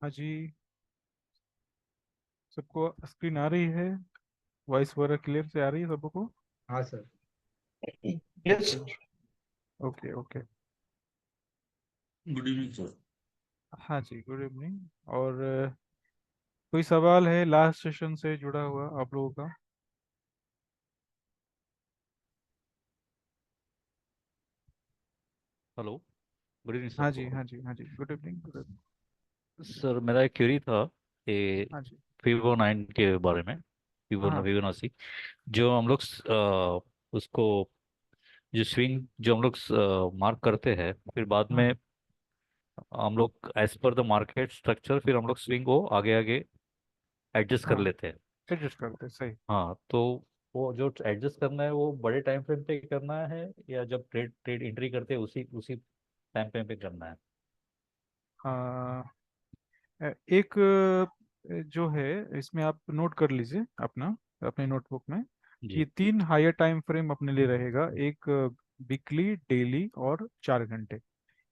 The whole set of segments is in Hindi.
हाँ जी। सबको स्क्रीन आ रही है? वॉइस वगैरह क्लियर से आ रही है सबको? हाँ sir. Yes. Okay. Okay okay. Good evening sir. हाँ जी, गुड इवनिंग। और कोई सवाल है लास्ट सेशन से जुड़ा हुआ आप लोगों का? हेलो। गुड इवनिंग हाँ जी, सर। हाँ जी, हाँ जी, good evening, good evening. Sir मेरा एक क्वेरी था कि हाँ जी। फिबोनाइन के बारे में। हाँ फिबोनाची जो हम लोग उसको जो स्विंग जो हम लोग मार्क करते हैं, फिर बाद हाँ में हम लोग as per the market structure फिर हम लोग स्विंग को आगे आगे एडजस्ट कर हाँ, लेते हैं। एडजस्ट करते सही। हाँ, तो वो जो एडजस्ट करना है वो बड़े टाइम फ्रेम पे करना है या जब ट्रेड ट्रेड एंट्री करते हैं उसी उसी टाइम फ्रेम पे करना है? एक जो है इसमें आप नोट कर लीजिए अपना, अपने नोटबुक में, कि जी। तीन हायर टाइम फ्रेम अपने लिए रहेगा। एक वीकली, डेली और 4 घंटे।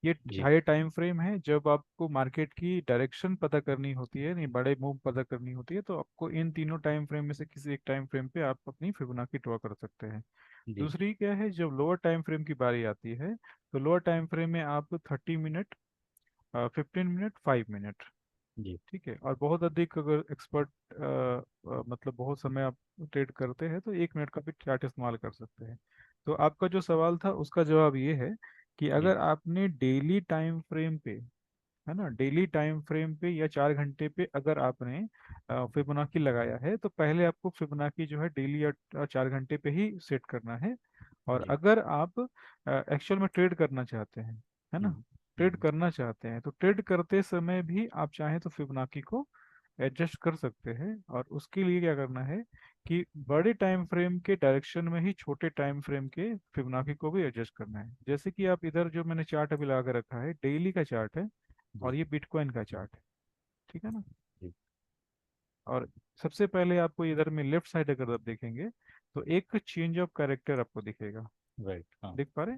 ये जी। हायर टाइम फ्रेम है जब आपको मार्केट की डायरेक्शन पता करनी होती है, नहीं बड़े मूव पता करनी होती है, तो आपको इन तीनों टाइम फ्रेम में से किसी एक टाइम फ्रेम पे आप अपनी फिबोनाची ड्रॉ कर सकते हैं। जी। दूसरी क्या है, जब लोअर टाइम फ्रेम की बारी आती है, तो लोअर टाइम फ्रेम में आप 30 मिनट, 15 मिनट, 5 मिनट, जी। ठीक है, और बहुत अधिक अगर एक्सपर्ट मतलब बहुत समय आप ट्रेड करते हैं तो 1 मिनट का भी चार्ट इस्तेमाल कर सकते हैं। तो आपका जो सवाल था उसका जवाब ये है कि जी। अगर आपने डेली टाइम फ्रेम पे, है ना, डेली टाइम फ्रेम पे या 4 घंटे पे अगर आपने फिबोनाची लगाया है, तो पहले आपको फिबोनाची जो है डेली या 4 घंटे पे ही सेट करना है। और जी। अगर आप एक्चुअल में ट्रेड करना चाहते हैं, है ना, हम्म। ट्रेड हम्म। करना चाहते हैं, तो ट्रेड करते समय भी आप चाहें तो फिबोनाची को एडजस्ट कर सकते हैं। और उसके लिए क्या करना है कि बड़े टाइम फ्रेम के डायरेक्शन में ही छोटे टाइम फ्रेम के फिबोनाची को भी एडजस्ट करना है। जैसे कि आप इधर जो मैंने चार्ट अभी लगा के रखा है, डेली का चार्ट है, और जी। ये बिटकॉइन का चार्ट है, ठीक है ना। जी। और सबसे पहले आपको इधर में लेफ्ट साइड अगर आप देखेंगे तो एक चेंज ऑफ कैरेक्टर आपको दिखेगा। राइट। हाँ। देख पा रहे?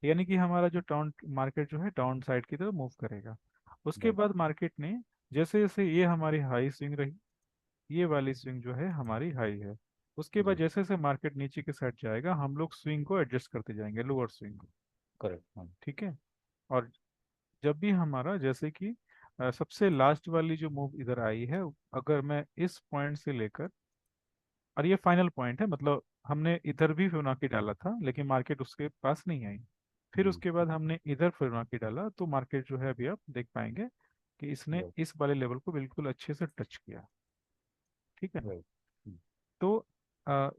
यानी कि हमारा जो टाउन मार्केट जो है डाउन साइड की तरफ मूव करेगा। उसके राइट। बाद मार्केट ने, जैसे जैसे ये हमारी हाई स्विंग रही, ये वाली स्विंग जो है हमारी हाई है, उसके बाद जी। जैसे जैसे मार्केट नीचे के साइड जाएगा हम लोग स्विंग को एडजस्ट करते जाएंगे, लोअर स्विंग को, करेक्ट। हाँ। ठीक है। और जब भी हमारा जैसे कि सबसे लास्ट वाली जो मूव इधर आई है, अगर मैं इस पॉइंट से लेकर, और ये फाइनल पॉइंट है, मतलब हमने इधर भी फिबोनाची डाला था लेकिन मार्केट उसके पास नहीं आई। फिर जी। उसके बाद हमने इधर फिबोनाची डाला तो मार्केट जो है अभी आप देख पाएंगे कि इसने राइट। इस वाले लेवल को बिल्कुल अच्छे से टच किया, ठीक है ना। राइट। तो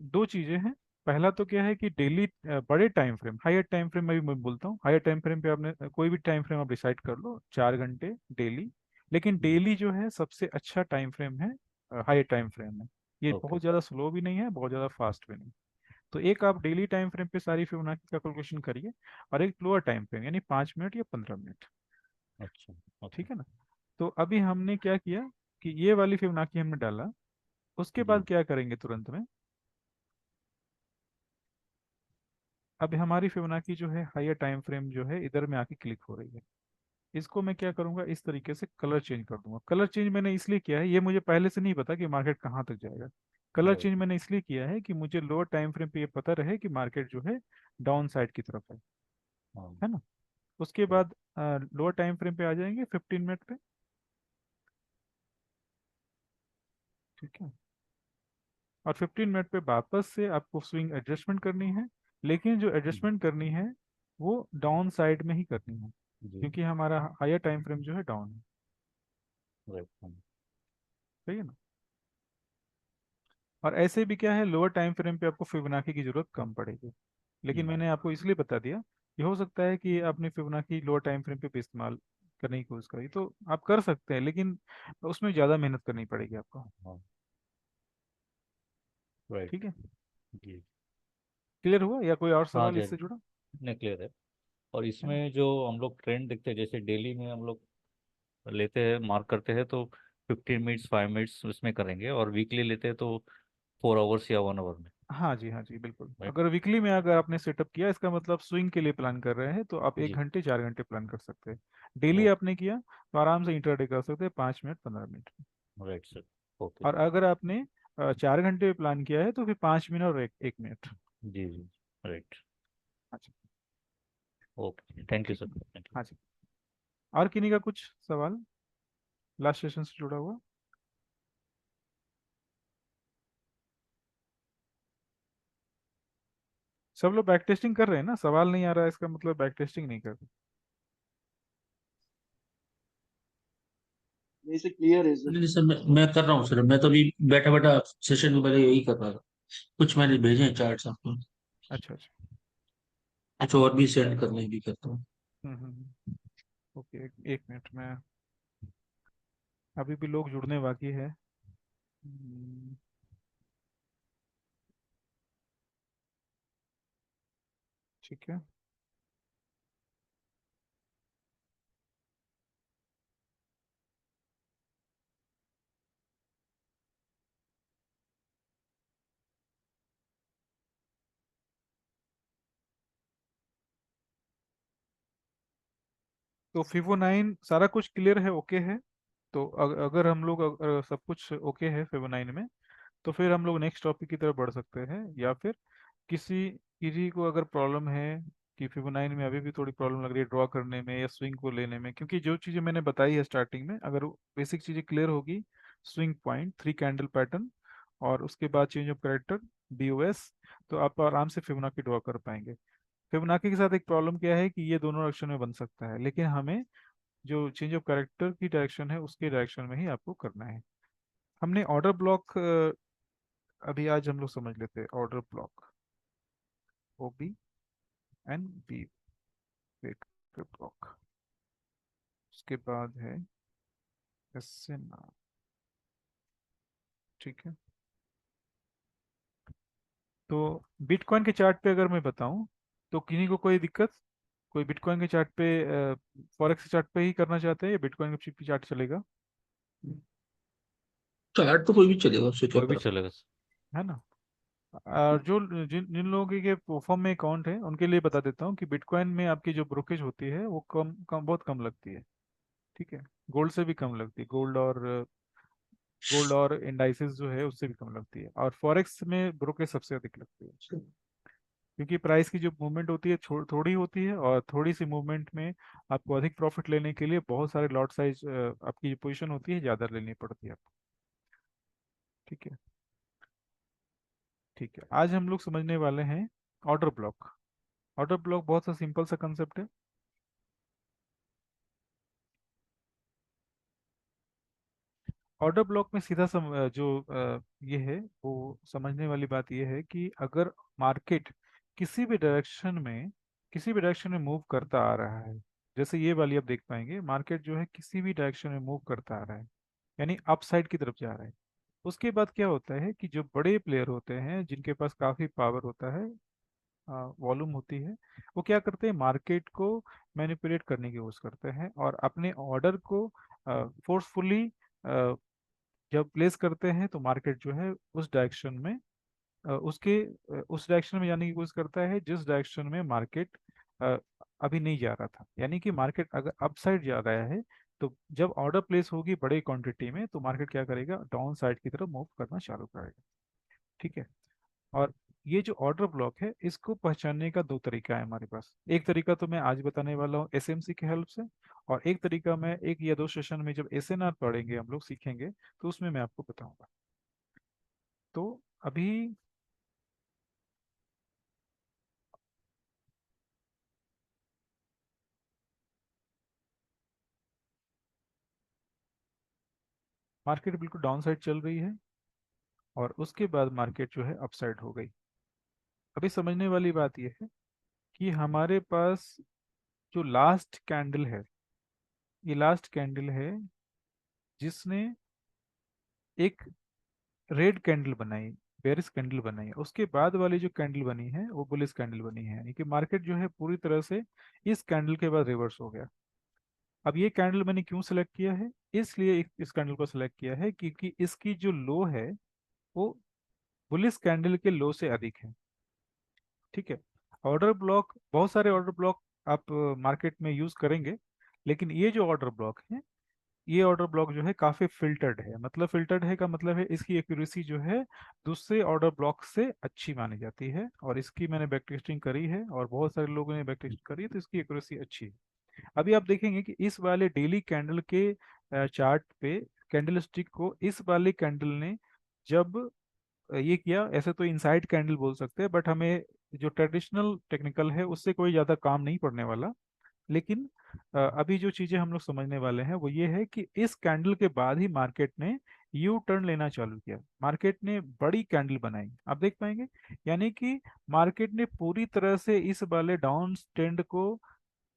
दो चीजें हैं। पहला तो क्या है कि डेली, बड़े time frame, higher time frame में भी मैं बोलता हूँ, हायर टाइम फ्रेम पे आपने कोई भी टाइम फ्रेम आप डिसाइड कर लो, 4 घंटे डेली। लेकिन डेली जो है सबसे अच्छा टाइम फ्रेम है हायर टाइम फ्रेम में। ये ओके। बहुत ज़्यादा स्लो भी नहीं है, बहुत ज़्यादा फास्ट भी नहीं। तो एक आप डेली टाइम फ्रेम पे सारी फिबोनाची का कैलकुलेशन करिए, और एक लोअर टाइम फ्रेम यानी 5 मिनट या 15 मिनट, अच्छा। ओके। ठीक है ना। तो अभी हमने क्या किया कि ये वाली फिबोनाची हमने डाला, उसके बाद जी। क्या करेंगे तुरंत में, अब हमारी फिबोनाची जो है हायर टाइम फ्रेम जो है इधर में आके क्लिक हो रही है। इसको मैं क्या करूंगा, इस तरीके से कलर चेंज कर दूंगा। कलर चेंज मैंने इसलिए किया है, ये मुझे पहले से नहीं पता कि मार्केट कहाँ तक जाएगा। Colour right. चेंज मैंने इसलिए किया है कि मुझे लोअर टाइम फ्रेम पे ये पता रहे कि मार्केट जो है डाउन साइड की तरफ हाँ। है ना। उसके राइट। बाद लोअर टाइम फ्रेम पे आ जाएंगे 15 मिनट पे, ठीक है। और 15 मिनट पे वापस से आपको स्विंग एडजस्टमेंट करनी है, लेकिन जो जी। एडजस्टमेंट करनी है वो डाउन साइड में ही करनी है, जी। क्योंकि हमारा हायर टाइम फ्रेम जो है डाउन है, राइट। हाँ। सही है ना। और ऐसे भी क्या है, लोअर टाइम फ्रेम पे आपको फिबोनाची की जरूरत कम पड़ेगी। लेकिन हम्म। मैंने आपको इसलिए बता दिया कि हो सकता है कि आपने फिबोनाची लोअर टाइम फ्रेम पे भी इस्तेमाल करने की कोशिश करी, तो आप कर सकते हैं, लेकिन उसमें ज़्यादा मेहनत करनी पड़ेगी आपको, हाँ। राइट। ठीक है। जी। क्लियर हुआ या कोई और हाँ सवाल जी। इससे जुड़ा? नहीं, क्लियर है। और है ना। इसमें जो हम लोग ट्रेंड देखते हैं जैसे डेली में हम लोग लेते हैं मार्क करते हैं तो 15 मिनट्स 5 मिनट्स उसमें करेंगे, और वीकली लेते हैं तो 4 आवर्स या 1 आवर में। हाँ जी, हाँ जी, बिल्कुल। राइट। अगर वीकली में अगर आपने सेटअप किया, इसका मतलब स्विंग के लिए प्लान कर रहे हैं, तो आप एक जी। घंटे 4 घंटे प्लान कर सकते हैं। डेली ओ। आपने किया तो आराम से इंटरडे कर सकते हैं, 5 minute 15 minute. Right sir. Okay. और अगर आपने 4 घंटे प्लान किया है तो फिर 5 मिनट और एक मिनट। जी जी। राइट। अच्छा। ओके, थैंक यू ठीक सर, है। Thank you. हाँ जी। और किन्हीं का कुछ सवाल लास्ट सेशन से जुड़ा हुआ? सब लोग बैक टेस्टिंग कर रहे हैं ना? सवाल नहीं आ रहा है इसका मतलब बैक टेस्टिंग नहीं कर रहे। नहीं से क्लियर है सर। नहीं सर, मैं कर रहा हूँ सर। मैं तो अभी बैठा बैठा सेशन में पहले यही कर रहा था। कुछ मैंने भेजे हैं चार्ट्स आपको। अच्छा, अच्छा। कुछ और भी सेंड करने भी करता हूँ। ओके, एक मिनट में। अभी भी लोग जुड़ने बाकी है। हम्म, ठीक है। तो फिबो 9 सारा कुछ क्लियर है, ओके है। तो अगर हम लोग सब कुछ ओके है फिबो 9 में, तो फिर हम लोग नेक्स्ट टॉपिक की तरफ बढ़ सकते हैं। या फिर किसी किसी को अगर प्रॉब्लम है कि फिबो 9 में अभी भी थोड़ी प्रॉब्लम लग रही है ड्रॉ करने में या स्विंग को लेने में, क्योंकि जो चीज़ें मैंने बताई है स्टार्टिंग में, अगर बेसिक चीज़ें क्लियर होगी, स्विंग पॉइंट, 3 कैंडल पैटर्न, और उसके बाद चेंज ऑफ करेक्टर, बीओएस, तो आप आराम से फिबोनाची ड्रॉ कर पाएंगे। फिबोनाची के साथ एक प्रॉब्लम क्या है कि ये दोनों डायरेक्शन में बन सकता है, लेकिन हमें जो चेंज ऑफ करेक्टर की डायरेक्शन है उसके डायरेक्शन में ही आपको करना है। हमने ऑर्डर ब्लॉक अभी आज हम लोग समझ लेते हैं। Order block, O B N B, block. उसके बाद है एस एन आर। ठीक है। तो बिटकॉइन के चार्ट पे अगर मैं बताऊं, तो किन्हीं को कोई दिक्कत? कोई बिटकॉइन के चार्ट पे, फॉरेक्स चार्ट पे ही करना चाहते हैं या बिटकॉइन के चार्ट चलेगा? चार्ट तो कोई भी चलेगा, उससे क्या कोई भी फर्क। चलेगा सर। है ना? और जो जिन जिन लोगों के प्रोफॉर्म में अकाउंट है उनके लिए बता देता हूँ कि बिटकॉइन में आपकी जो ब्रोकेज होती है वो कम कम बहुत कम लगती है। ठीक है। गोल्ड से भी कम लगती है। गोल्ड और इंडाइसेस जो है उससे भी कम लगती है, और फॉरेक्स में ब्रोकेज सबसे अधिक लगती है। क्योंकि प्राइस की जो मूवमेंट होती है थोड़ी होती है, और थोड़ी सी मूवमेंट में आपको अधिक प्रॉफिट लेने के लिए बहुत सारे लॉट साइज, आपकी जो पोजीशन होती है ज़्यादा लेनी पड़ती है आपको। ठीक है। ठीक है, आज हम लोग समझने वाले हैं ऑर्डर ब्लॉक। ऑर्डर ब्लॉक बहुत सा सिंपल सा कंसेप्ट है। ऑर्डर ब्लॉक में सीधा ये है वो समझने वाली बात ये है कि अगर मार्केट किसी भी डायरेक्शन में मूव करता आ रहा है, जैसे ये वाली आप देख पाएंगे, मार्केट जो है किसी भी डायरेक्शन में मूव करता आ रहा है, यानी अप साइड की तरफ जा रहा है। उसके बाद क्या होता है कि जो बड़े प्लेयर होते हैं जिनके पास काफी पावर होता है, वॉल्यूम होती है, वो क्या करते हैं, मार्केट को मैनिपुलेट करने की कोशिश करते हैं और अपने ऑर्डर को फोर्सफुली जब प्लेस करते हैं, तो मार्केट जो है उस डायरेक्शन में उस डायरेक्शन में जाने की कोशिश करता है जिस डायरेक्शन में मार्केट अभी नहीं जा रहा था। यानी कि मार्केट अगर अप साइड जा रहा है, तो जब ऑर्डर प्लेस होगी बड़े क्वांटिटी में, तो मार्केट क्या करेगा, डाउन साइड की तरफ मूव करना चालू करेगा। ठीक है। और ये जो ऑर्डर ब्लॉक है, इसको पहचानने का दो तरीका है हमारे पास। एक तरीका तो मैं आज बताने वाला हूँ एसएमसी के हेल्प से, और एक तरीका मैं एक या दो सेशन में जब एसएनआर पढ़ेंगे, हम लोग सीखेंगे, तो उसमें मैं आपको बताऊंगा। तो अभी मार्केट बिल्कुल डाउन साइड चल रही है, और उसके बाद मार्केट जो है अप साइड हो गई। अभी समझने वाली बात यह है कि हमारे पास जो लास्ट कैंडल है, ये लास्ट कैंडल है जिसने एक रेड कैंडल बनाई, बेरिश कैंडल बनाई है। उसके बाद वाली जो कैंडल बनी है वो बुलिश कैंडल बनी है, यानी कि मार्केट जो है पूरी तरह से इस कैंडल के बाद रिवर्स हो गया। अब ये कैंडल मैंने क्यों सेलेक्ट किया है? इसलिए इस कैंडल को सेलेक्ट किया है क्योंकि इसकी जो लो है वो बुलिश कैंडल के लो से अधिक है। ठीक है। ऑर्डर ब्लॉक, बहुत सारे ऑर्डर ब्लॉक आप मार्केट में यूज करेंगे, लेकिन ये जो ऑर्डर ब्लॉक है, ये ऑर्डर ब्लॉक जो है काफी फिल्टर्ड है। मतलब फिल्टर्ड है का मतलब है इसकी एक्यूरेसी जो है दूसरे ऑर्डर ब्लॉक से अच्छी मानी जाती है। और इसकी मैंने बैक टेस्टिंग करी है और बहुत सारे लोगों ने बैक टेस्ट करी है, तो इसकी एक्यूरेसी अच्छी है। अभी आप देखेंगे कि इस वाले डेली कैंडल के चार्ट पे कैंडल स्टिक को इस वाले कैंडल ने जब ये किया, ऐसे तो इनसाइड कैंडल बोल सकते हैं, बट हमें जो ट्रेडिशनल टेक्निकल है उससे कोई ज़्यादा काम नहीं पड़ने वाला। लेकिन अभी जो चीज़ें हम लोग समझने वाले हैं वो ये है कि इस कैंडल के बाद ही मार्केट ने यू टर्न लेना चालू किया। मार्केट ने बड़ी कैंडल बनाई, आप देख पाएंगे। यानी कि मार्केट ने पूरी तरह से इस वाले डाउन ट्रेंड को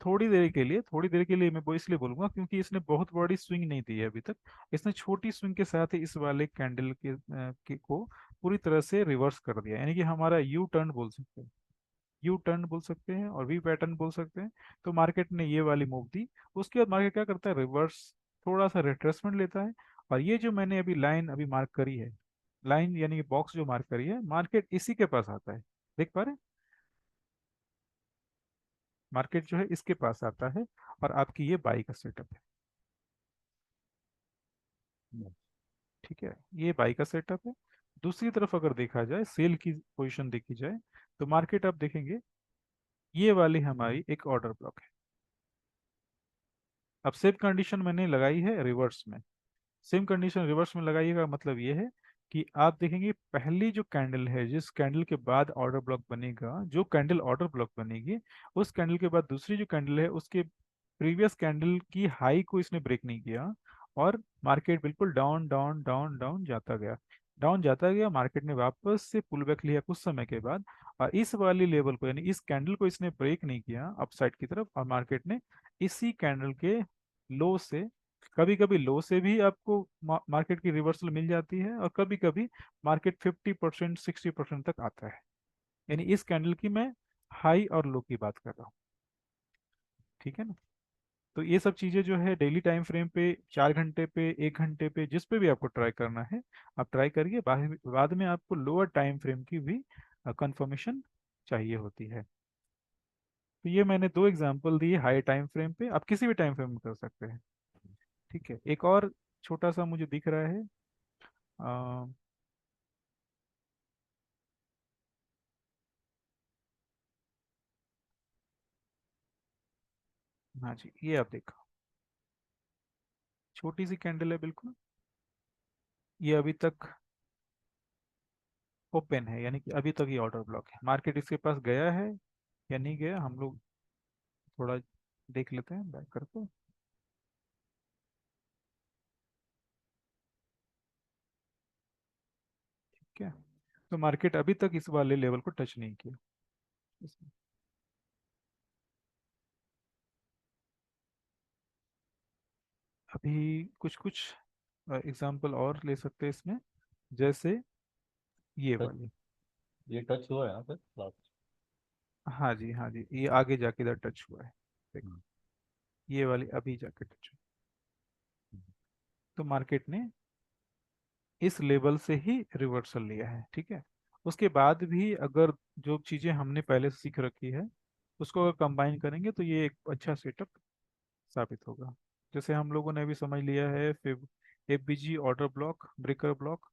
थोड़ी देर के लिए, थोड़ी देर के लिए मैं वो इसलिए बोलूंगा क्योंकि इसने बहुत बड़ी स्विंग नहीं दी है अभी तक। इसने छोटी स्विंग के साथ ही इस वाले कैंडल के को पूरी तरह से रिवर्स कर दिया। यानी कि हमारा यू टर्न बोल सकते हैं, यू टर्न बोल सकते हैं और वी पैटर्न बोल सकते हैं। तो मार्केट ने ये वाली मूव दी, उसके बाद मार्केट क्या करता है, रिवर्स थोड़ा सा रिट्रेसमेंट लेता है। और ये जो मैंने अभी लाइन अभी मार्क करी है, लाइन यानी कि बॉक्स जो मार्क करी है, मार्केट इसी के पास आता है। देख पा रहे हैं? मार्केट जो है इसके पास आता है और आपकी ये बाई का सेटअप है। ठीक है, ये बाई का सेटअप है। दूसरी तरफ अगर देखा जाए, सेल की पोजीशन देखी जाए, तो मार्केट आप देखेंगे ये वाली हमारी एक ऑर्डर ब्लॉक है। अब सेम कंडीशन मैंने लगाई है रिवर्स में। सेम कंडीशन रिवर्स में लगाइएगा, मतलब ये है कि आप देखेंगे पहली जो कैंडल है, जिस कैंडल के बाद ऑर्डर ब्लॉक बनेगा, जो कैंडल ऑर्डर ब्लॉक बनेगी, उस कैंडल के बाद दूसरी जो कैंडल है उसके प्रीवियस कैंडल की हाई को इसने ब्रेक नहीं किया और मार्केट बिल्कुल डाउन डाउन डाउन डाउन जाता गया। डाउन जाता गया, मार्केट ने वापस से पुल बैक लिया कुछ समय के बाद, और इस वाली लेवल को यानी इस कैंडल को इसने ब्रेक नहीं किया अपसाइड की तरफ, और मार्केट ने इसी कैंडल के लो से, कभी कभी लो से भी आपको मार्केट की रिवर्सल मिल जाती है, और कभी कभी मार्केट 50% 60% तक आता है। यानी इस कैंडल की मैं हाई और लो की बात कर रहा हूँ। ठीक है ना? तो ये सब चीज़ें जो है डेली टाइम फ्रेम पे, 4 घंटे पे, 1 घंटे पे, जिस पे भी आपको ट्राई करना है आप ट्राई करिए। बाद में आपको लोअर टाइम फ्रेम की भी कंफर्मेशन चाहिए होती है। तो ये मैंने दो एग्जांपल दिए हाई टाइम फ्रेम पे, आप किसी भी टाइम फ्रेम में कर सकते हैं। ठीक है, एक और छोटा सा मुझे दिख रहा है। अ, हाँ जी, ये आप देखो, छोटी सी कैंडल है बिल्कुल। ये अभी तक ओपन है, यानी कि अभी तक ये ऑर्डर ब्लॉक है। मार्केट इसके पास गया है या नहीं गया, हम लोग थोड़ा देख लेते हैं बैक करके। ठीक है, तो मार्केट अभी तक इस वाले लेवल को टच नहीं किया। अभी कुछ कुछ एग्जांपल और ले सकते हैं इसमें, जैसे ये टच, वाली। ये टच हुआ है यहाँ पे लास्ट। हाँ जी, हाँ जी, ये आगे जाके इधर टच हुआ है। देखो, ये वाली अभी जाके टच हुई। तो मार्केट ने इस लेवल से ही रिवर्सल लिया है। ठीक है, उसके बाद भी अगर जो चीज़ें हमने पहले से सीख रखी है उसको अगर कंबाइन करेंगे तो ये एक अच्छा सेटअप साबित होगा। जैसे हम लोगों ने अभी समझ लिया है फिर FBG order block, breaker block.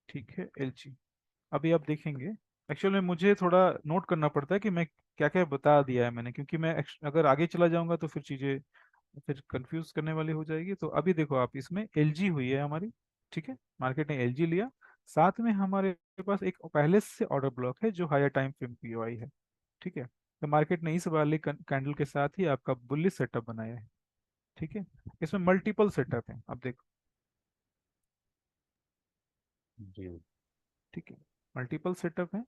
ठीक है, एलजी। अभी आप देखेंगे, एक्चुअल में मुझे थोड़ा नोट करना पड़ता है कि मैं क्या क्या बता दिया है मैंने, क्योंकि मैं अगर आगे चला जाऊंगा तो फिर चीज़ें फिर कंफ्यूज करने वाली हो जाएगी। तो अभी देखो आप, इसमें एलजी हुई है हमारी। ठीक है, मार्केट ने एलजी लिया, साथ में हमारे पास एक पहले से ऑर्डर ब्लॉक है जो हायर टाइम फ्रेम पीओआई है। ठीक है, तो मार्केट ने इस वाले कैंडल के साथ ही आपका बुलिश सेटअप बनाया है। ठीक है, इसमें मल्टीपल सेटअप है, आप देखो। जी। ठीक है, मल्टीपल सेटअप है।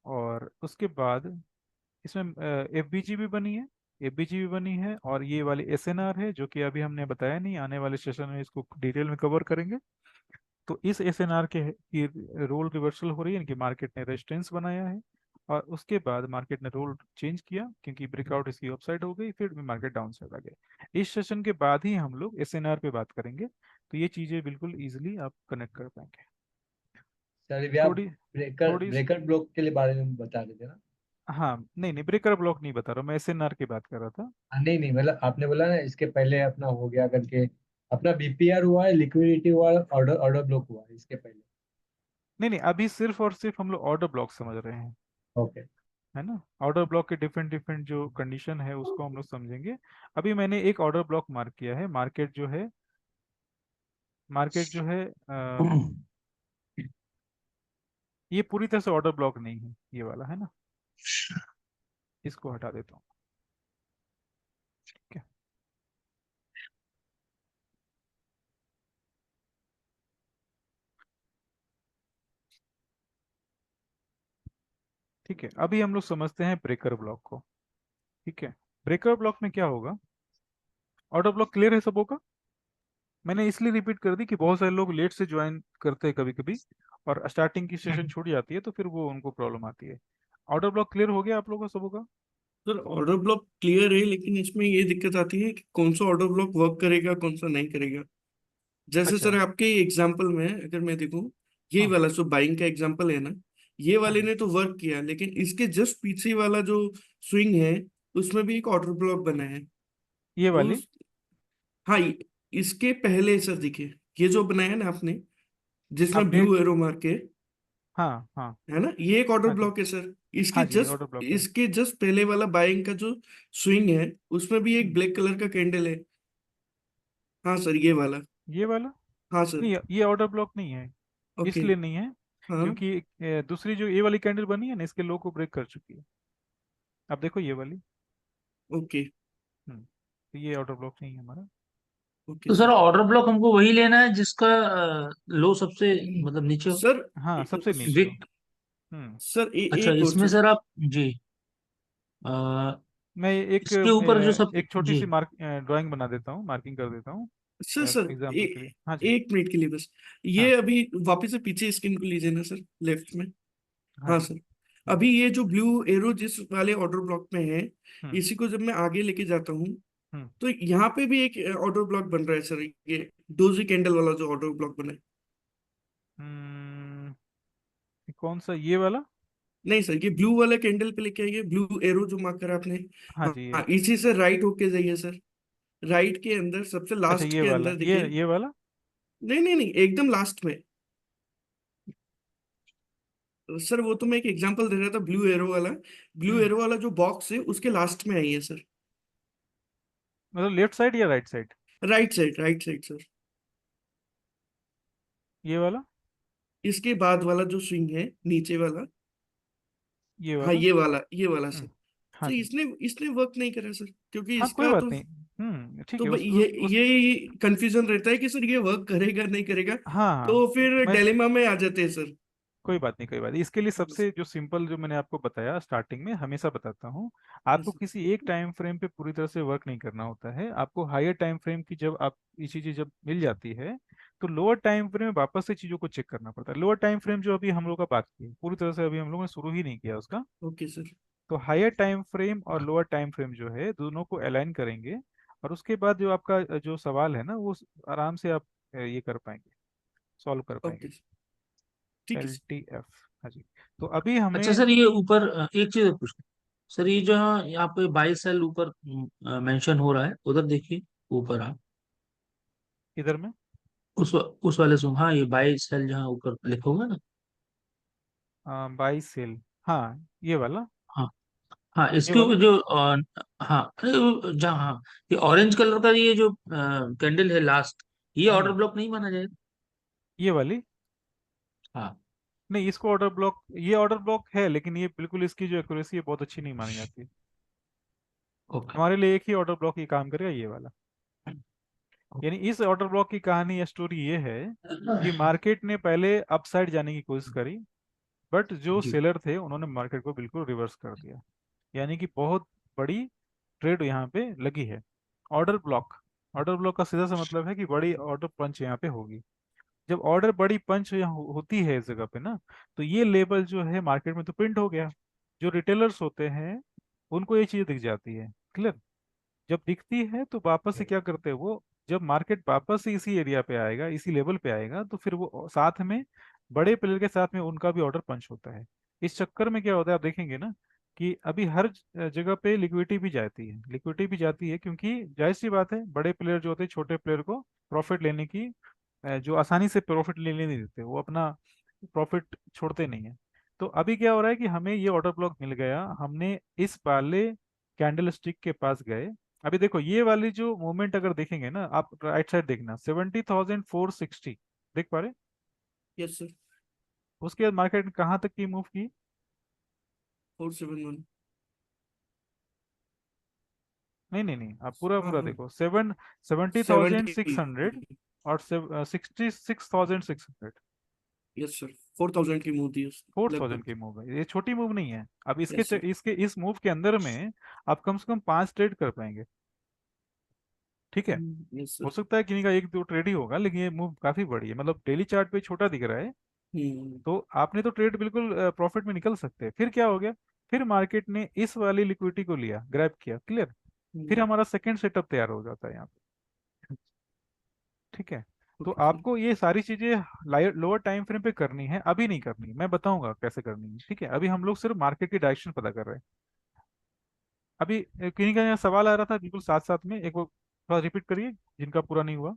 और उसके बाद इसमें एफबीजी भी बनी है, एफबीजी भी बनी है, और ये वाली एसएनआर है जो कि अभी हमने बताया नहीं, आने वाले सेशन में इसको डिटेल में कवर करेंगे। तो इस एसएनआर के की रोल रिवर्सल हो रही है कि मार्केट ने रेजिस्टेंस बनाया है, और उसके बाद मार्केट ने रोल चेंज किया क्योंकि ब्रेकआउट इसकी अपसाइड हो गई, फिर मार्केट डाउन साइड आ गया। इस सेशन के बाद ही हम लोग एसएनआर पे बात करेंगे। तो ये चीजें बिल्कुल इजीली आप कनेक्ट कर पाएंगे। सर अभी आप थोड़ी ब्रेकर थोड़ी ब्रेकर ब्लॉक के लिए बारे में बता रहे थे ना? हाँ, नहीं नहीं, ब्रेकर ब्लॉक नहीं बता रहा हूँ मैं, एसएनआर की बात कर रहा था। नहीं नहीं, मतलब आपने बोला ना इसके पहले अपना हो गया करके, अपना बीपीआर हुआ है, लिक्विडिटी हुआ है, ऑर्डर ऑर्डर ब्लॉक हुआ है इसके पहले। नहीं नहीं, अभी सिर्फ और सिर्फ हम लोग ऑर्डर ब्लॉक समझ रहे हैं, ओके। है ना। ऑर्डर ब्लॉक के डिफरेंट डिफरेंट जो कंडीशन है उसको हम लोग समझेंगे। अभी मैंने एक ऑर्डर ब्लॉक मार्क किया है, मार्केट जो है ये पूरी तरह से ऑर्डर ब्लॉक नहीं है, ये वाला है ना, इसको हटा देता हूँ। ठीक है, ठीक है, अभी हम लोग समझते हैं ब्रेकर ब्लॉक को। ठीक है, ब्रेकर ब्लॉक में क्या होगा, ऑर्डर ब्लॉक क्लियर है सबों का। मैंने इसलिए रिपीट कर दी कि बहुत सारे लोग लेट से ज्वाइन करते हैं कभी कभी, और स्टार्टिंग की सेशन छूट जाती है, तो फिर वो उनको प्रॉब्लम आती है। ऑर्डर ब्लॉक क्लियर हो गया आप लोगों का सबों का। सर ऑर्डर ब्लॉक क्लियर है, लेकिन इसमें ये दिक्कत आती है कि कौन सा ऑर्डर ब्लॉक वर्क करेगा कौन सा नहीं करेगा। जैसे अच्छा। सर आपके एग्जांपल में अगर मैं देखूं, यही हाँ वाला जो बाइंग का एग्जांपल है ना, ये हाँ वाले हाँ, ने तो वर्क किया, लेकिन इसके जस्ट पीछे वाला जो स्विंग है उसमें भी एक ऑर्डर ब्लॉक बना है। ये तो वाली। हाँ, इसके पहले सर देखिए, ये जो बनाया ना आपने, जिसमें आपने, ब्लू एरो मार के, हाँ हाँ है ना, ये एक ऑर्डर हाँ जी, ब्लॉक है सर। इसके हाँ जी, जस्ट ऑर्डर ब्लॉक है। इसके जस्ट पहले वाला बाइंग का जो स्विंग है उसमें भी एक हम्म, ब्लैक कलर का कैंडल है। हाँ सर, ये वाला। ये वाला। हाँ सर। नहीं, ये ऑर्डर ब्लॉक नहीं है। ओके। इसलिए नहीं है हाँ। क्योंकि दूसरी जो ये वाली कैंडल बनी है ना, इसके लो को ब्रेक कर चुकी है। अब देखो ये वाली। ओके। तो ये ऑर्डर ब्लॉक नहीं है हमारा। ओके तो सर सर। ऑर्डर ब्लॉक हमको वही लेना है जिसका लो सबसे मतलब नीचे हो। सर हाँ, सबसे नीचे हो। विक हम्म। सर अच्छा, एक इसमें क्वेश्चन। सर आप जी अ, मैं इसके ऊपर जो सब एक छोटी जी सी मार्क ड्राइंग बना देता हूँ, मार्किंग कर देता हूँ सर सर एग्जाम्पल के लिए। हाँ जी। एक मिनट के लिए बस, हाँ ये अभी वापस से पीछे स्क्रीन को लीजिए ना सर, लेफ्ट में। हाँ हाँ जी। सर। हम्म अभी ये जो ब्लू एरो जिस वाले ऑर्डर ब्लॉक में है, हम्म इसी को जब मैं आगे लेके जाता हूँ, हम्म तो यहाँ पे भी एक ऑर्डर ब्लॉक बन रहा है सर, ये डोजी कैंडल वाला जो ऑर्डर ब्लॉक बना है। हम्म, कौन सा, ये वाला। नहीं सर, ये ब्लू वाला कैंडल पे लेके आइए, ब्लू एरो जो मार्क करा आपने। हाँ हाँ जी, हाँ, ये। इसी से राइट होके जाइए सर। राइट के अंदर सबसे अच्छा, लास्ट ये के वाला, अंदर देखिए। ये वाला। नहीं नहीं नहीं, एकदम लास्ट में। सर वो तो मैं एक एग्जांपल दे रहा था, ब्लू एरो वाला। ब्लू हम्म, एरो वाला जो बॉक्स है उसके लास्ट में आई है सर। मतलब लेफ्ट साइड या right side. Right side sir. ये वाला। इसके बाद वाला जो स्विंग है नीचे वाला। ये हाँ, वाला। ये वाला सर। हाँ सर जी। इसने इसने वर्क नहीं करा सर, क्योंकि हाँ, कोई इसका बात तो नहीं। ठीक तो है, ये उस ये कंफ्यूजन रहता है कि सर ये वर्क करेगा नहीं करेगा। हाँ हाँ, तो फिर मैं, डिलेमा में आ जाते हैं सर। कोई बात नहीं, कोई बात नहीं, इसके लिए सबसे जो सिंपल जो मैंने आपको बताया स्टार्टिंग में, हमेशा बताता हूँ, आपको यस किसी एक टाइम फ्रेम पे पूरी तरह से वर्क नहीं करना होता है। आपको हायर टाइम फ्रेम की जब आप ये चीजें जब मिल जाती है, तो लोअर टाइम फ्रेम में वापस से चीजों को चेक करना पड़ता है। लोअर टाइम फ्रेम जो अभी हम लोग का बात की पूरी तरह से अभी हम लोगों ने शुरू ही नहीं किया उसका। Okay sir. तो हायर टाइम फ्रेम और लोअर टाइम फ्रेम जो है दोनों को अलाइन करेंगे, और उसके बाद जो आपका जो सवाल है ना, वो आराम से आप ये कर पाएंगे, सॉल्व कर पाएंगे। ओके, ठीक है एल सर। T F. हाँ जी। तो अभी अच्छा हमें सर, ये ऊपर एक चीज पूछ, सर ये जो यहाँ पे 22 सेल ऊपर मेंशन हो रहा है, उधर देखिए ऊपर आप इधर में उस वाले से, हाँ ये 22 सेल जहाँ ऊपर लिखा होगा ना। Buy sell. हाँ, ये वाला। हाँ हाँ, ये इसके वाला। ऊपर जो हाँ अरे जहाँ हाँ, ये ऑरेंज कलर का ये जो कैंडल है लास्ट, ये ऑर्डर हम्म, ब्लॉक नहीं माना जाएगा। ये वाली। हाँ। नहीं, इसको ऑर्डर ब्लॉक, ये ऑर्डर ब्लॉक है, लेकिन ये बिल्कुल इसकी जो एक्यूरेसी है बहुत अच्छी नहीं मानी जाती। ओके। हमारे लिए एक ही ऑर्डर ब्लॉक ही काम करेगा, ये वाला। यानी इस ऑर्डर ब्लॉक की कहानी या स्टोरी ये है कि मार्केट ने पहले अपसाइड जाने की कोशिश करी, बट जो जी। सेलर थे उन्होंने मार्केट को बिल्कुल रिवर्स कर दिया। यानी कि बहुत बड़ी ट्रेड यहाँ पे लगी है। ऑर्डर ब्लॉक, ऑर्डर ब्लॉक का सीधा सा मतलब है कि बड़ी ऑर्डर पंच यहाँ पे होगी। जब ऑर्डर बड़ी पंच यहाँ होती है इस जगह पे ना, तो ये लेवल जो है मार्केट में तो प्रिंट हो गया। जो रिटेलर्स होते हैं उनको ये चीज दिख जाती है, क्लियर। जब दिखती है तो वापस से क्या करते हैं वो, जब मार्केट वापस से इसी एरिया पे आएगा, इसी लेवल पे आएगा, तो फिर वो साथ में बड़े प्लेयर के साथ में उनका भी ऑर्डर पंच होता है। इस चक्कर में क्या होता है, आप देखेंगे ना कि अभी हर जगह पे लिक्विडिटी भी जाती है, क्योंकि जाहिर सी बात है, बड़े प्लेयर जो होते हैं छोटे प्लेयर को प्रॉफिट लेने की जो आसानी से प्रॉफिट लेने नहीं देते, वो अपना प्रॉफिट छोड़ते नहीं है। तो अभी क्या हो रहा है कि हमें ये ऑर्डर ब्लॉक मिल गया, हमने इस वाले कैंडल स्टिक के पास गए। अभी देखो ये वाली जो मूवमेंट अगर देखेंगे ना, आप राइट साइड देखना, 70,460 देख पा रहे? Yes sir. उसके बाद मार्केट ने कहाँ तक की मूव की? 471। नहीं नहीं नहीं, आप पूरा हाँ पूरा हाँ। देखो, 70,600 70। और 66,600। यस सर, 4000 की मूव दी फोर लगभग। थाउजेंड की मूव है, ये छोटी मूव नहीं है। अब यस सर। इसके इस मूव के अंदर में आप कम से कम 5 ट्रेड कर पाएंगे। ठीक है, यस हो सर। सकता है किन्हीं का एक दो ट्रेड ही होगा, लेकिन ये मूव काफी बड़ी है, मतलब डेली चार्ट पे छोटा दिख रहा है। हम्म। तो आपने तो ट्रेड बिल्कुल प्रॉफिट में निकल सकते हैं। फिर क्या हो गया, फिर मार्केट ने इस वाली लिक्विडिटी को लिया, ग्रैब किया, क्लियर। फिर हमारा सेकंड सेटअप तैयार हो जाता है यहाँ पे। ठीक है, तो ओके सर। आपको ये सारी चीजें लोअर टाइम फ्रेम पे करनी है, अभी नहीं करनी, मैं बताऊंगा कैसे करनी है। ठीक है, अभी हम लोग सिर्फ मार्केट की डायरेक्शन पता कर रहे हैं। अभी किन्हीं का यहाँ सवाल आ रहा था, बिल्कुल साथ साथ में एक बार थोड़ा रिपीट करिए, जिनका पूरा नहीं हुआ।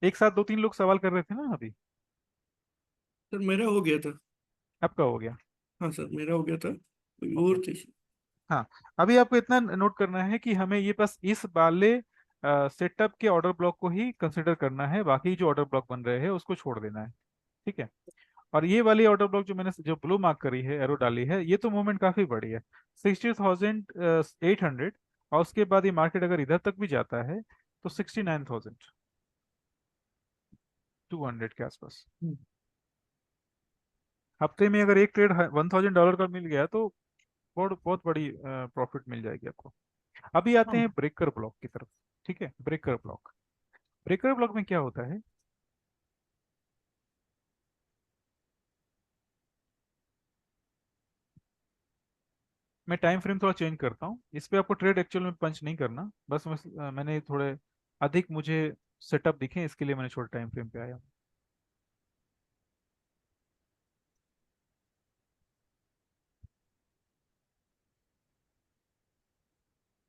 एक साथ दो तीन लोग सवाल कर रहे थे ना अभी। सर मेरा हो गया था। आपका हो गया? हाँ सर, मेरा हो गया था, कोई ओके। और थी। हाँ, अभी आपको इतना नोट करना है कि हमें ये बस इस वाले सेटअप के ऑर्डर ब्लॉक को ही कंसिडर करना है, बाकी जो ऑर्डर ब्लॉक बन रहे हैं उसको छोड़ देना है। ठीक है, और ये वाली ऑर्डर ब्लॉक जो मैंने जो ब्लू मार्क करी है, एरो डाली है, ये तो मूवमेंट काफी बड़ी है, 60,800। और उसके बाद ये मार्केट अगर इधर तक भी जाता है तो 69,200 के आसपास। हफ्ते में अगर एक ट्रेड $1,000 का मिल गया तो बहुत बहुत बड़ी प्रॉफिट मिल जाएगी आपको। अभी आते हैं ब्रेकर ब्लॉक की तरफ। ठीक है, ब्रेकर ब्लॉक में क्या होता है, मैं टाइम फ्रेम थोड़ा चेंज करता हूँ इस पे, आपको ट्रेड एक्चुअल में पंच नहीं करना, बस मैंने थोड़े अधिक मुझे सेटअप दिखे, इसके लिए मैंने छोटे टाइम फ्रेम पे आया हूँ।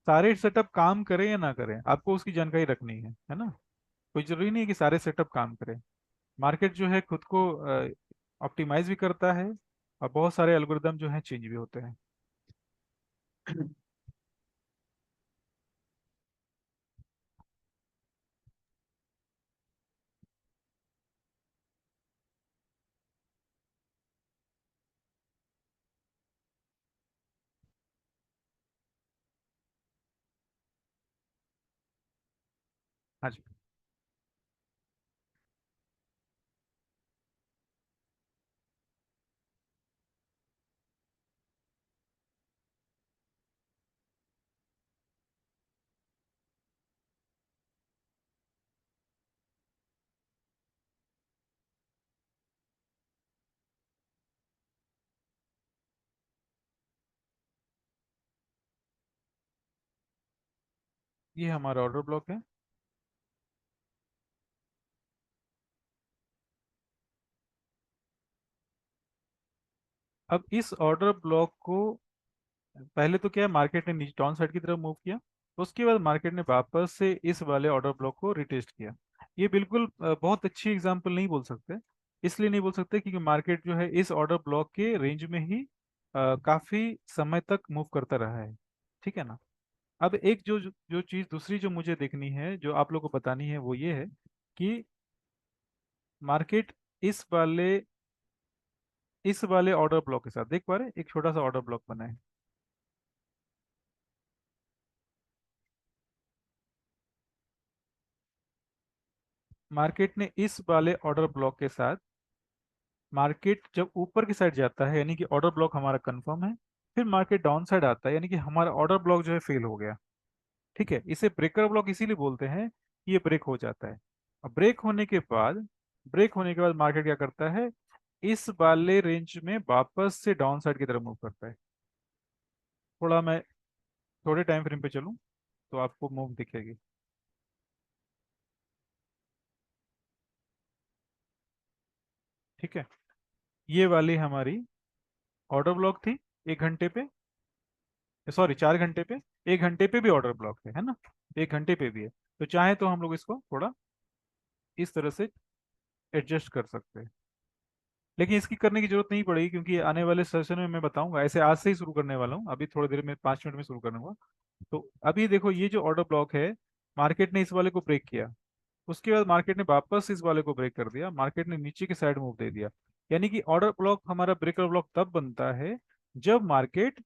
सारे सेटअप काम करें या ना करें, आपको उसकी जानकारी रखनी है ना। कोई जरूरी नहीं है कि सारे सेटअप काम करें। मार्केट जो है खुद को ऑप्टिमाइज भी करता है, और बहुत सारे एल्गोरिदम जो है चेंज भी होते हैं। हाँ जी। ये हमारा ऑर्डर ब्लॉक है। अब इस ऑर्डर ब्लॉक को पहले तो क्या है, मार्केट ने नीचे डाउन साइड की तरफ मूव किया, उसके बाद मार्केट ने वापस से इस वाले ऑर्डर ब्लॉक को रिटेस्ट किया। ये बिल्कुल बहुत अच्छी एग्जांपल नहीं बोल सकते, इसलिए नहीं बोल सकते क्योंकि मार्केट जो है इस ऑर्डर ब्लॉक के रेंज में ही काफी समय तक मूव करता रहा है। ठीक है ना। अब एक जो चीज दूसरी जो मुझे देखनी है, जो आप लोग को बतानी है, वो ये है कि मार्केट इस वाले ऑर्डर ब्लॉक के साथ, देख पा रहे हैं? एक छोटा सा ऑर्डर ब्लॉक बना है। मार्केट ने इस वाले ऑर्डर ब्लॉक के साथ, मार्केट जब ऊपर की साइड जाता है यानी कि ऑर्डर ब्लॉक हमारा कंफर्म है, फिर मार्केट डाउन साइड आता है यानी कि हमारा ऑर्डर ब्लॉक जो है फेल हो गया। ठीक है, इसे ब्रेकर ब्लॉक इसीलिए बोलते हैं कि ये ब्रेक हो जाता है। अब ब्रेक होने के बाद मार्केट क्या करता है, इस वाले रेंज में वापस से डाउन साइड की तरफ मूव करता है। थोड़ा मैं थोड़े टाइम फ्रेम पे चलूं तो आपको मूव दिखेगी। ठीक है, ये वाली हमारी ऑर्डर ब्लॉक थी 1 घंटे पे, सॉरी 4 घंटे पे। 1 घंटे पे भी ऑर्डर ब्लॉक है ना, 1 घंटे पे भी है। तो चाहे तो हम लोग इसको थोड़ा इस तरह से एडजस्ट कर सकते हैं, लेकिन इसकी करने की जरूरत नहीं पड़ेगी क्योंकि आने वाले सेशन में मैं बताऊंगा। ऐसे आज से ही शुरू करने वाला हूँ, अभी थोड़ी देर में 5 मिनट में शुरू करूंगा। तो अभी देखो ये जो ऑर्डर ब्लॉक है, मार्केट ने इस वाले को ब्रेक किया, उसके बाद मार्केट ने वापस इस वाले को ब्रेक कर दिया, मार्केट ने नीचे की साइड मूव दे दिया। यानी कि ऑर्डर ब्लॉक हमारा ब्रेकर ब्लॉक तब बनता है जब मार्केट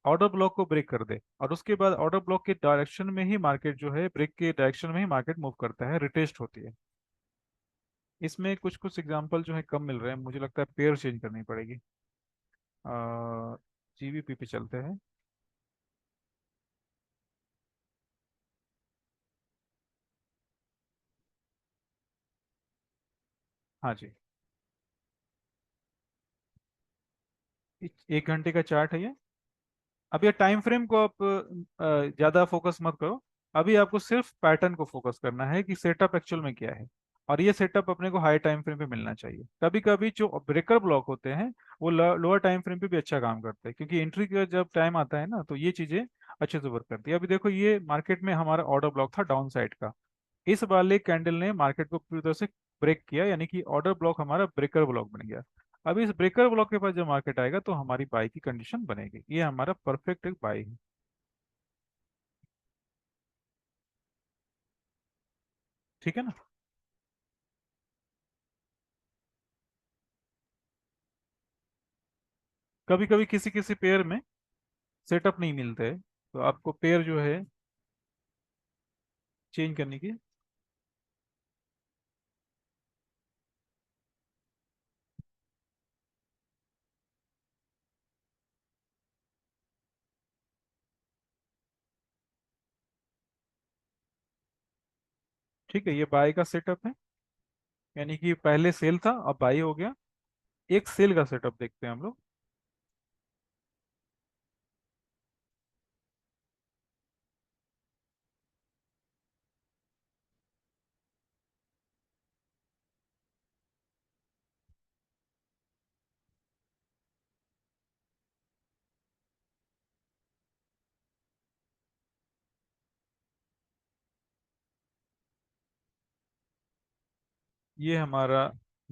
ऑर्डर ब्लॉक को ब्रेक कर दे, और उसके बाद ऑर्डर ब्लॉक के डायरेक्शन में ही मार्केट जो है, ब्रेक के डायरेक्शन में ही मार्केट मूव करता है, रिटेस्ट होती है। इसमें कुछ कुछ एग्जांपल जो है कम मिल रहे हैं, मुझे लगता है पेयर चेंज करनी पड़ेगी। जीबीपी पे चलते हैं। हाँ जी, 1 घंटे का चार्ट है ये। अब ये टाइम फ्रेम को आप ज्यादा फोकस मत करो, अभी आपको सिर्फ पैटर्न को फोकस करना है कि सेटअप एक्चुअल में क्या है। और ये सेटअप अपने को हाई टाइम फ्रेम पे मिलना चाहिए। कभी कभी जो ब्रेकर ब्लॉक होते हैं वो लोअर टाइम फ्रेम पे भी अच्छा काम करते हैं, क्योंकि एंट्री का जब टाइम आता है ना तो ये चीजें अच्छे से वर्क करती है। अभी देखो ये मार्केट में हमारा ऑर्डर ब्लॉक था डाउन साइड का, इस वाले कैंडल ने मार्केट को पूरी तरह से ब्रेक किया, यानी कि ऑर्डर ब्लॉक हमारा ब्रेकर ब्लॉक बन गया। अब इस ब्रेकर ब्लॉक के पास जब मार्केट आएगा तो हमारी बाई की कंडीशन बनेगी, ये हमारा परफेक्ट एक बाई है। ठीक है ना। कभी कभी किसी किसी पेयर में सेटअप नहीं मिलते हैं, तो आपको पेयर जो है चेंज करने की। ठीक है, ये बाई का सेटअप है, यानी कि पहले सेल था अब बाई हो गया। एक सेल का सेटअप देखते हैं हम लोग। ये हमारा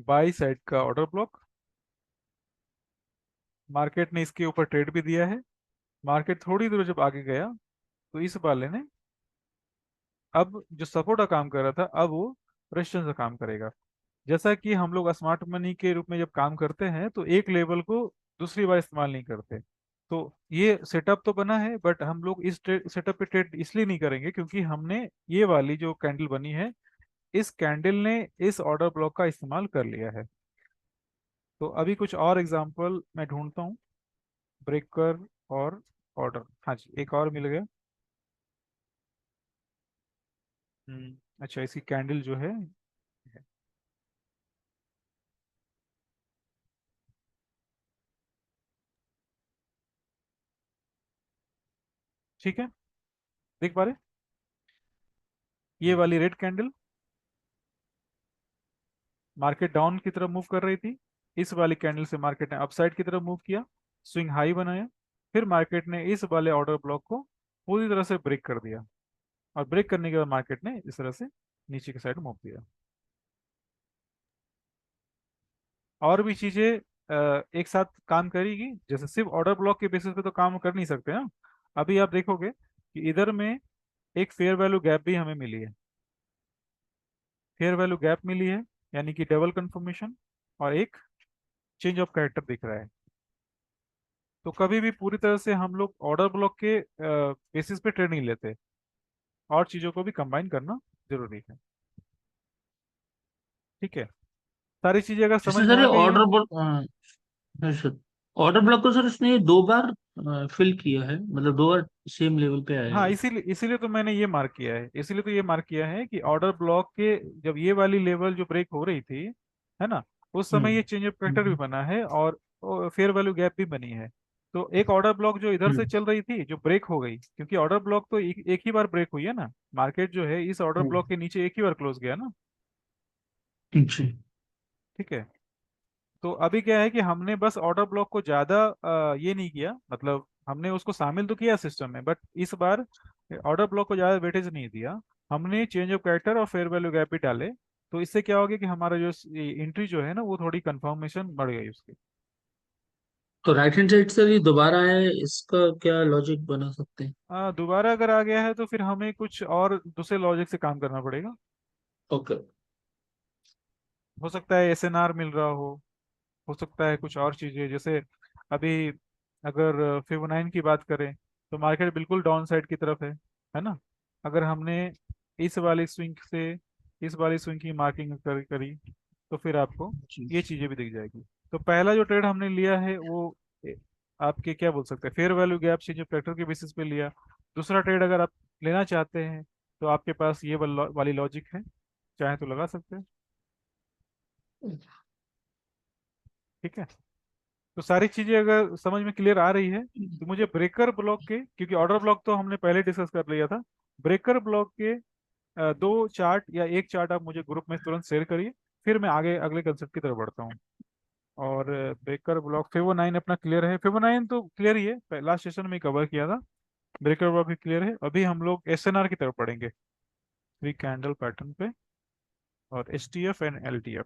बाई साइड का ऑर्डर ब्लॉक, मार्केट ने इसके ऊपर ट्रेड भी दिया है। मार्केट थोड़ी देर जब आगे गया तो इस वाले ने अब जो सपोर्ट का काम कर रहा था अब वो रेजिस्टेंस का काम करेगा। जैसा कि हम लोग स्मार्ट मनी के रूप में जब काम करते हैं तो एक लेवल को दूसरी बार इस्तेमाल नहीं करते। तो ये सेटअप तो बना है, बट हम लोग इस सेटअप पे ट्रेड इसलिए नहीं करेंगे क्योंकि हमने ये वाली जो कैंडल बनी है, इस कैंडल ने इस ऑर्डर ब्लॉक का इस्तेमाल कर लिया है। तो अभी कुछ और एग्जांपल मैं ढूंढता हूँ, ब्रेकर और ऑर्डर। हाँ जी, एक और मिल गया। अच्छा, इसकी कैंडल जो है, ठीक है, देख पा रहे, ये वाली रेड कैंडल मार्केट डाउन की तरफ मूव कर रही थी, इस वाली कैंडल से मार्केट ने अपसाइड की तरफ मूव किया, स्विंग हाई बनाया, फिर मार्केट ने इस वाले ऑर्डर ब्लॉक को पूरी तरह से ब्रेक कर दिया, और ब्रेक करने के बाद मार्केट ने इस तरह से नीचे की साइड मूव किया। और भी चीजें एक साथ काम करेगी, जैसे सिर्फ ऑर्डर ब्लॉक के बेसिस पे तो काम कर नहीं सकते ना। अभी आप देखोगे कि इधर में एक फेयर वैल्यू गैप भी हमें मिली है, फेयर वैल्यू गैप मिली है, यानी कि डबल कंफर्मेशन, और एक चेंज ऑफ कैरेक्टर दिख रहा है। तो कभी भी पूरी तरह से हम लोग ऑर्डर ब्लॉक के बेसिस पे ट्रेड नहीं लेते, और चीज़ों को भी कंबाइन करना जरूरी है। ठीक है, सारी चीज़ें अगर जैसे समझ में सर आ ये गई है। Order block, sir order block को सर इसने 2 बार फिल किया है, मतलब 2 बार सेम लेवल पे आया है हाँ, ये। इसीलिए इसीलिए तो मैंने ये मार्क किया है, इसीलिए तो ये मार्क किया है कि ऑर्डर ब्लॉक के जब ये वाली लेवल जो ब्रेक हो रही थी, है ना, उस समय हम्म ये चेंज ऑफ कैरेक्टर भी हम्म बना है और फेयर वैल्यू गैप भी बनी है। तो एक ऑर्डर ब्लॉक जो इधर से हम्म। चल रही थी जो ब्रेक हो गई, क्योंकि ऑर्डर ब्लॉक तो एक ही बार ब्रेक हुई है ना, मार्केट जो है इस ऑर्डर ब्लॉक के नीचे एक ही बार क्लोज गया ना। जी। ठीक है। तो अभी क्या है कि हमने बस ऑर्डर ब्लॉक को ज्यादा ये नहीं किया, मतलब हमने उसको शामिल तो किया सिस्टम में, बट इस बार ऑर्डर ब्लॉक को ज्यादा वेटेज नहीं दिया। हमने चेंज ऑफ कैरेक्टर और फेयर वैल्यू गैप भी डाले। तो इससे क्या हो गया कि हमारा जो एंट्री जो है ना वो थोड़ी कंफर्मेशन बढ़ गई उसकी। तो राइट हैंड साइड से ये दोबारा है, इसका क्या लॉजिक बना सकते हैं? दोबारा अगर आ गया है तो फिर हमें कुछ और दूसरे लॉजिक से काम करना पड़ेगा। ओके। हो सकता है एसएनआर मिल रहा हो सकता है कुछ और चीजें, जैसे अभी अगर फिबोनाइन की बात करें तो मार्केट बिल्कुल डाउन साइड की तरफ है ना। अगर हमने इस वाली स्विंग से इस वाली स्विंग की मार्किंग करी तो फिर आपको जी। ये चीजें भी दिख जाएगी। तो पहला जो ट्रेड हमने लिया है वो आपके क्या बोल सकते हैं फेयर वैल्यू गैप से जो फैक्टर के बेसिस पे लिया। दूसरा ट्रेड अगर आप लेना चाहते हैं तो आपके पास ये वाली लॉजिक है, चाहे तो लगा सकते हैं। ठीक है। तो सारी चीजें अगर समझ में क्लियर आ रही है तो मुझे ब्रेकर ब्लॉक के, क्योंकि ऑर्डर ब्लॉक तो हमने पहले डिस्कस कर लिया था, ब्रेकर ब्लॉक के दो चार्ट या एक चार्ट आप मुझे ग्रुप में तुरंत शेयर करिए, फिर मैं आगे अगले कंसेप्ट की तरफ बढ़ता हूँ। और ब्रेकर ब्लॉक फेवो नाइन अपना क्लियर है, फेवो नाइन तो क्लियर ही है, लास्ट सेशन में कवर किया था। ब्रेकर ब्लॉक भी क्लियर है। अभी हम लोग एसएनआर की तरफ पढ़ेंगे, थ्री कैंडल पैटर्न पे, और एसटीएफ एंड एलटीएफ।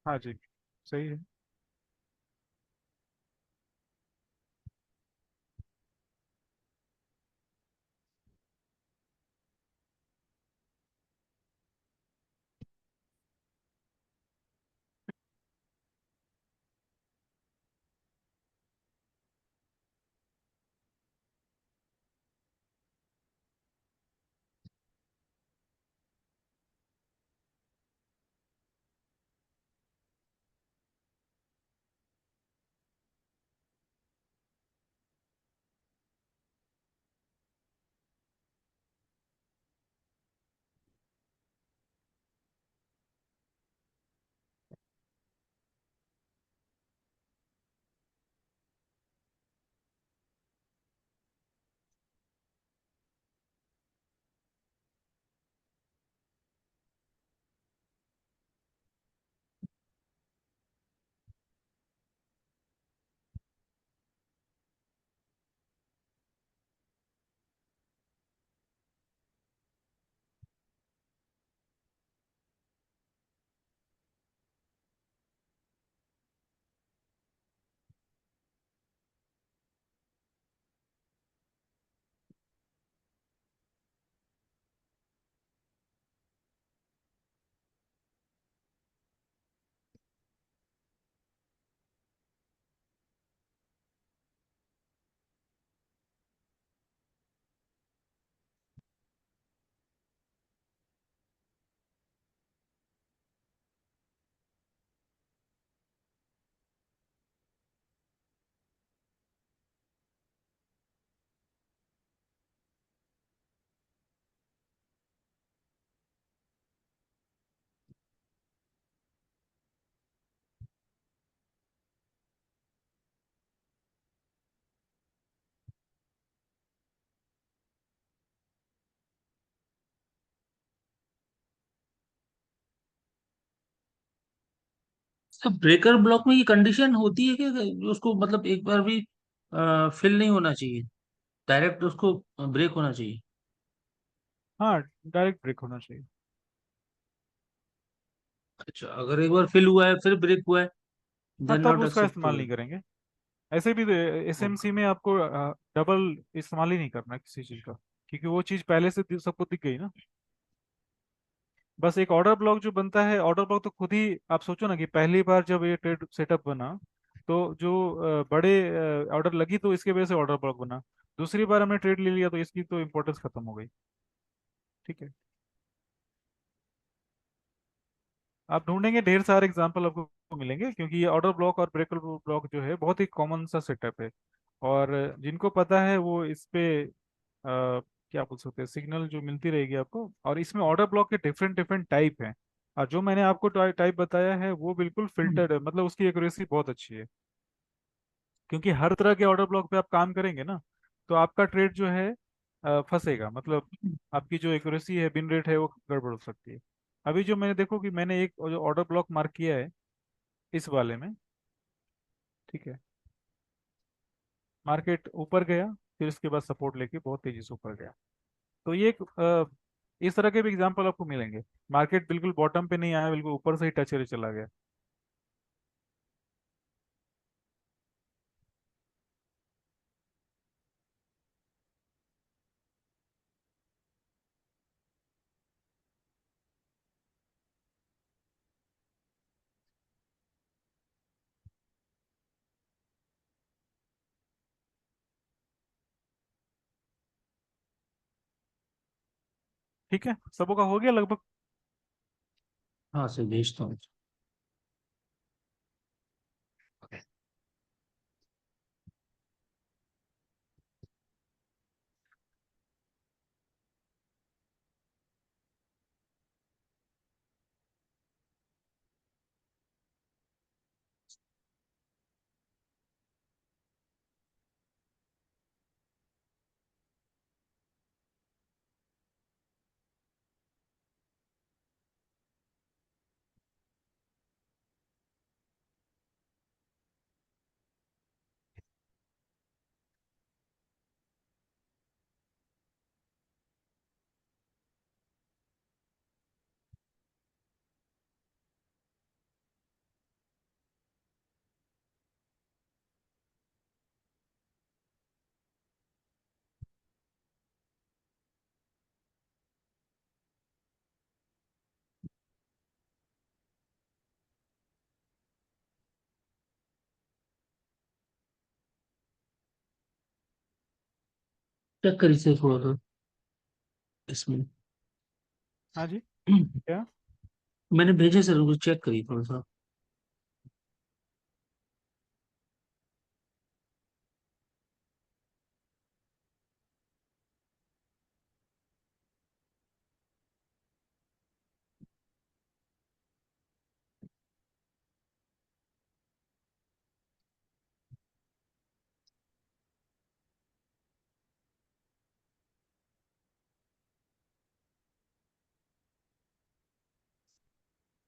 हाँ जी, सही है। ब्रेकर ब्लॉक में ये कंडीशन होती है कि उसको मतलब एक बार भी फिल नहीं होना चाहिए, डायरेक्ट उसको ब्रेक होना चाहिए? हाँ, डायरेक्ट ब्रेक होना चाहिए। अच्छा, अगर एक बार फिल हुआ है फिर ब्रेक हुआ है, हाँ, देन तब नॉट उसका इस्तेमाल एक्सेप्टेबल। नहीं करेंगे। ऐसे भी एसएमसी में आपको डबल इस्तेमाल ही नहीं करना है किसी चीज़ का, क्योंकि वो चीज़ पहले से सबको दिख गई ना। बस एक ऑर्डर ब्लॉक जो बनता है, ऑर्डर ब्लॉक तो खुद ही आप सोचो ना कि पहली बार जब ये ट्रेड सेटअप बना, तो जो बड़े ऑर्डर लगी तो इसके वजह से ऑर्डर ब्लॉक बना। दूसरी बार हमने ट्रेड ले लिया तो इसकी तो इम्पोर्टेंस खत्म हो गई। ठीक है। आप ढूंढेंगे ढेर सारे एग्जांपल आपको मिलेंगे, क्योंकि ये ऑर्डर ब्लॉक और ब्रेकर ब्लॉक जो है बहुत ही कॉमन सा सेटअप है। और जिनको पता है वो इस पे क्या बोल सकते हैं, सिग्नल जो मिलती रहेगी आपको। और इसमें ऑर्डर ब्लॉक के डिफरेंट डिफरेंट टाइप हैं। और जो मैंने आपको टाइप बताया है वो बिल्कुल फिल्टर्ड है, मतलब उसकी एक्यूरेसी बहुत अच्छी है। क्योंकि हर तरह के ऑर्डर ब्लॉक पे आप काम करेंगे ना, तो आपका ट्रेड जो है फंसेगा, मतलब आपकी जो एक्यूरेसी है, बिन रेट है, वो गड़बड़ हो सकती है। अभी जो मैंने देखो कि मैंने एक जो ऑर्डर ब्लॉक मार्क किया है इस वाले में, ठीक है, मार्केट ऊपर गया, फिर उसके बाद सपोर्ट लेके बहुत तेजी से ऊपर गया। तो ये एक इस तरह के भी एग्जांपल आपको मिलेंगे। मार्केट बिल्कुल बॉटम पे नहीं आया, बिल्कुल ऊपर से ही टच करके चला गया। ठीक है, सबों का हो गया लगभग। हाँ सर, भेजता हूँ। चेक करिए सर थोड़ा सा इसमें। हाँ जी। क्या? मैंने भेजे सर, उनको चेक करिए थोड़ा सा।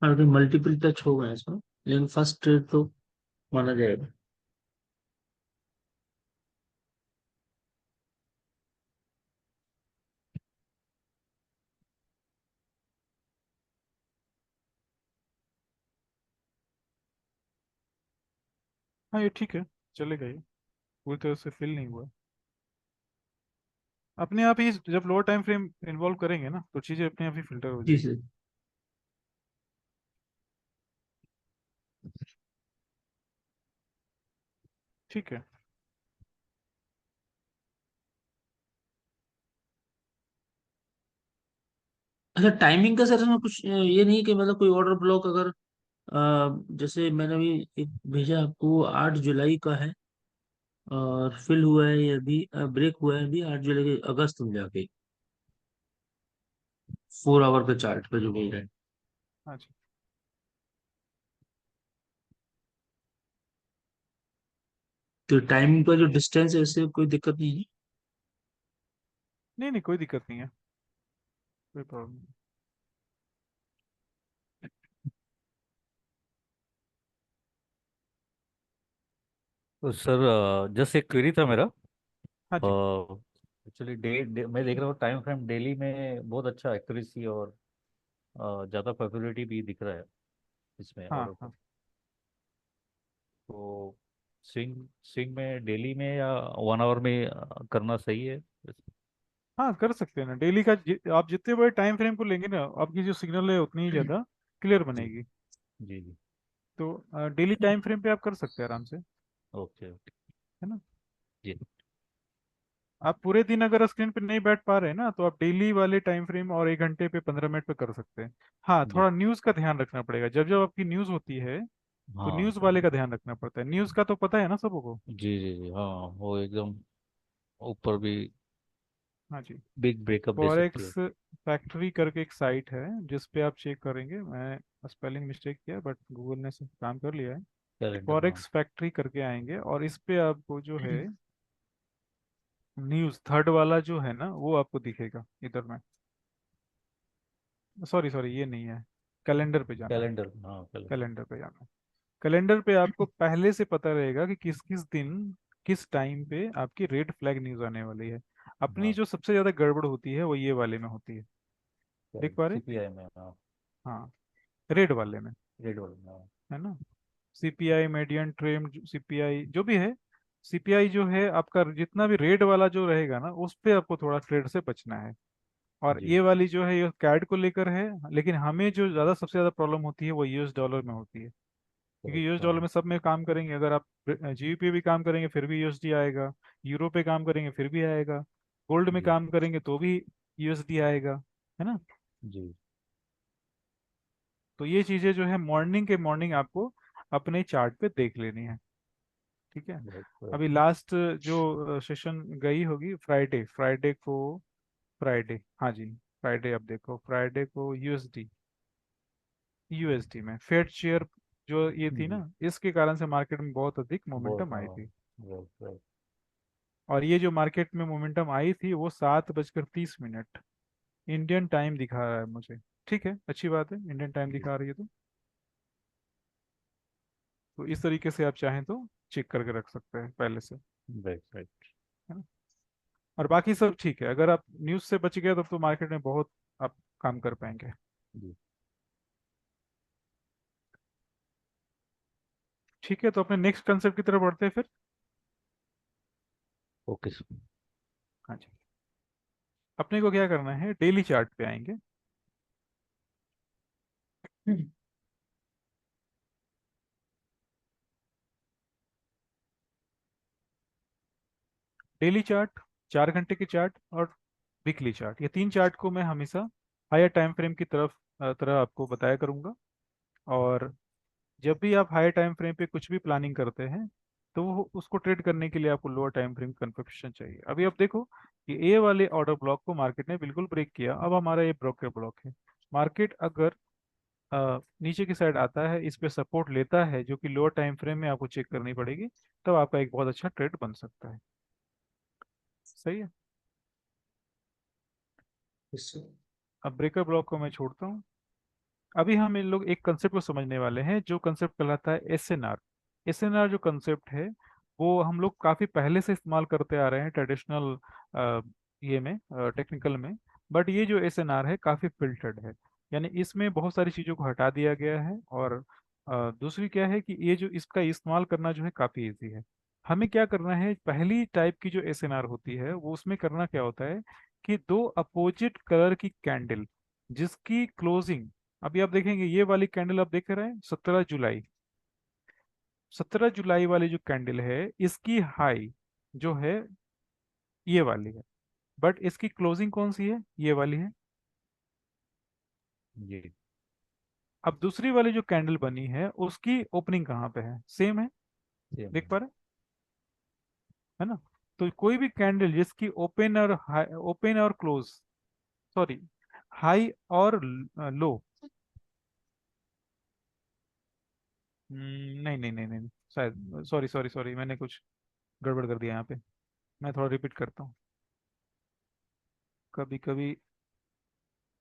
और मल्टीपल टच हो गए इसमें, लेकिन फर्स्ट ट्रेड तो माना जाएगा। हाँ, ये ठीक है, चलेगा ये। पूरी तरह से फिल नहीं हुआ। अपने आप ही जब लोअर टाइम फ्रेम इन्वॉल्व करेंगे ना, तो चीज़ें अपने आप ही फिल्टर हो जी जाएगी। सर। ठीक है। अच्छा, टाइमिंग का सर इसमें कुछ ये नहीं कि मतलब कोई ऑर्डर ब्लॉक अगर जैसे मैंने अभी एक भेजा आपको, 8 जुलाई का है, और फिल हुआ है ये अभी, ब्रेक हुआ है अभी 8 जुलाई के, अगस्त में जाके 4 आवर के चार्ट पे जो बोल रहे हैं। हाँ जी। तो टाइमिंग का जो डिस्टेंस है इससे कोई दिक्कत नहीं है? नहीं नहीं, कोई दिक्कत नहीं है, कोई प्रॉब्लम नहीं। तो सर जस्ट एक क्वेरी था मेरा। हाँ जी। एक्चुअली मैं देख रहा हूँ टाइम फ्रेम डेली में बहुत अच्छा एक्यूरेसी और ज़्यादा पॉपुलरिटी भी दिख रहा है इसमें हाँ ऑर्डर पर। हाँ तो स्विंग स्विंग में डेली में या 1 आवर में करना सही है? हाँ, कर सकते हैं ना डेली का। आप जितने बड़े टाइम फ्रेम को लेंगे ना, आपकी जो सिग्नल है उतनी ही ज़्यादा क्लियर जी बनेगी। जी जी। तो डेली टाइम फ्रेम पे आप कर सकते हैं आराम से, ओके ओके। है ना। जी आप पूरे दिन अगर स्क्रीन पे नहीं बैठ पा रहे हैं ना, तो आप डेली वाले टाइम फ्रेम और 1 घंटे पे 15 मिनट पे कर सकते हैं। हाँ, जी। थोड़ा न्यूज़ का ध्यान रखना पड़ेगा। जब जब आपकी न्यूज़ होती है तो हाँ न्यूज़ वाले का ध्यान रखना पड़ता है। न्यूज़ का तो पता है ना सबको। जी जी जी। हाँ वो एकदम ऊपर भी हाँ जी। बिग ब्रेकअप दे सकती फॉरेक्स है। फैक्ट्री करके एक साइट है जिस पे आप चेक करेंगे। मैं स्पेलिंग मिस्टेक किया, बट गूगल ने सब काम कर लिया है। कैलेंडर हाँ। फॉरेक्स फैक्ट्री करके आएंगे और इस पे आपको जो है न्यूज़ थर्ड वाला जो है ना, वो आपको दिखेगा इधर में। सॉरी सॉरी, ये नहीं है। कैलेंडर पे जाना है। कैलेंडर हाँ कैलेंडर। कैलेंडर पे जाना है। कैलेंडर पे आपको पहले से पता रहेगा कि किस किस दिन किस टाइम पे आपकी रेड फ्लैग न्यूज़ आने वाली है। अपनी हाँ जो सबसे ज़्यादा गड़बड़ होती है वो ये वाले में होती है। देख पा रहे हैं? सीपीआई में हाँ। हाँ, रेड वाले में, रेड वाले में हाँ। है ना। सीपीआई, मीडियन ट्रेम, सीपीआई जो भी है। सीपीआई जो है आपका, जितना भी रेड वाला जो रहेगा ना, उस पे आपको थोड़ा ट्रेड से बचना है। और जी ये वाली जो है ये कैड को लेकर है। लेकिन हमें जो ज़्यादा सबसे ज़्यादा प्रॉब्लम होती है वो यूएस डॉलर में होती है। क्योंकि यूएस करेक्ट डॉलर हाँ। में सब में काम करेंगे। अगर आप जीबीपी भी काम करेंगे फिर भी यूएसडी आएगा। यूरो पे काम करेंगे फिर भी आएगा। गोल्ड में जी काम करेंगे तो भी यूएसडी आएगा, है ना। जी। तो ये चीज़ें जो है मॉर्निंग के मॉर्निंग आपको अपने चार्ट पे देख लेनी है। ठीक है। Right right. अभी लास्ट जो सेशन गई होगी फ्राइडे, फ्राइडे को, फ्राइडे, हाँ जी, फ्राइडे आप देखो, फ्राइडे को यूएसडी, यूएसडी में फेड शेयर जो ये थी जी ना, इसके कारण से मार्केट में बहुत अधिक बहुत मोमेंटम आई हाँ। थी। Right right. और ये जो मार्केट में मोमेंटम आई थी वो 7:30 इंडियन टाइम दिखा रहा है मुझे। ठीक है, अच्छी बात है, इंडियन टाइम जी दिखा रही है तो इस तरीके से आप चाहें तो चेक करके रख सकते हैं पहले से, राइट राइट। है ना। और बाकी सब ठीक है। अगर आप न्यूज़ से बच गए तब तो मार्केट में बहुत आप काम कर पाएंगे। जी ठीक है, तो अपने नेक्स्ट कंसेप्ट की तरफ बढ़ते हैं फिर। Okay sir. हाँ जी। अपने को क्या करना है, डेली चार्ट पे आएंगे। डेली चार्ट, 4 घंटे की चार्ट और वीकली चार्ट, ये तीन चार्ट को मैं हमेशा हायर टाइम फ्रेम की तरह आपको बताया करूंगा। और जब भी आप हायर टाइम फ्रेम पे कुछ भी प्लानिंग करते हैं तो वो उसको ट्रेड करने के लिए आपको लोअर टाइम फ्रेम कन्फर्मेशन चाहिए। अभी आप देखो कि ए वाले ऑर्डर ब्लॉक को मार्केट ने बिल्कुल ब्रेक किया। अब हमारा ये ब्रोकर ब्लॉक है। मार्केट अगर नीचे की साइड आता है, इस पे सपोर्ट लेता है जो कि लोअर टाइम फ्रेम में आपको चेक करनी पड़ेगी, तब आपका एक बहुत अच्छा ट्रेड बन सकता है। सही है। अब ब्रेकर ब्लॉक को मैं छोड़ता हूँ। अभी हम इन लोग एक कंसेप्ट को समझने वाले हैं जो कंसेप्ट कहलाता है एसएनआर। एसएनआर जो कंसेप्ट है वो हम लोग काफ़ी पहले से इस्तेमाल करते आ रहे हैं ट्रेडिशनल ये में, टेक्निकल में। बट ये जो एसएनआर है काफ़ी फिल्टर्ड है। यानी इसमें बहुत सारी चीज़ों को हटा दिया गया है। और दूसरी क्या है कि ये जो इसका इस्तेमाल करना जो है काफ़ी इजी है। हमें क्या करना है, पहली टाइप की जो एसएनआर होती है वो उसमें करना क्या होता है कि दो अपोजिट कलर की कैंडल जिसकी क्लोजिंग, अभी आप देखेंगे ये वाली कैंडल आप देख रहे हैं 17 जुलाई, 17 जुलाई वाली जो कैंडल है इसकी हाई जो है ये वाली है। बट इसकी क्लोजिंग कौन सी है, ये वाली है। जी। अब दूसरी वाली जो कैंडल बनी है उसकी ओपनिंग कहाँ पे है, सेम है। सेम देख पा रहे है ना। तो कोई भी कैंडल जिसकी ओपन और हाई, ओपन और क्लोज, सॉरी, हाई और लो, नहीं नहीं नहीं नहीं, शायद सॉरी सॉरी सॉरी, मैंने कुछ गड़बड़ कर दिया यहाँ पे। मैं थोड़ा रिपीट करता हूँ, कभी कभी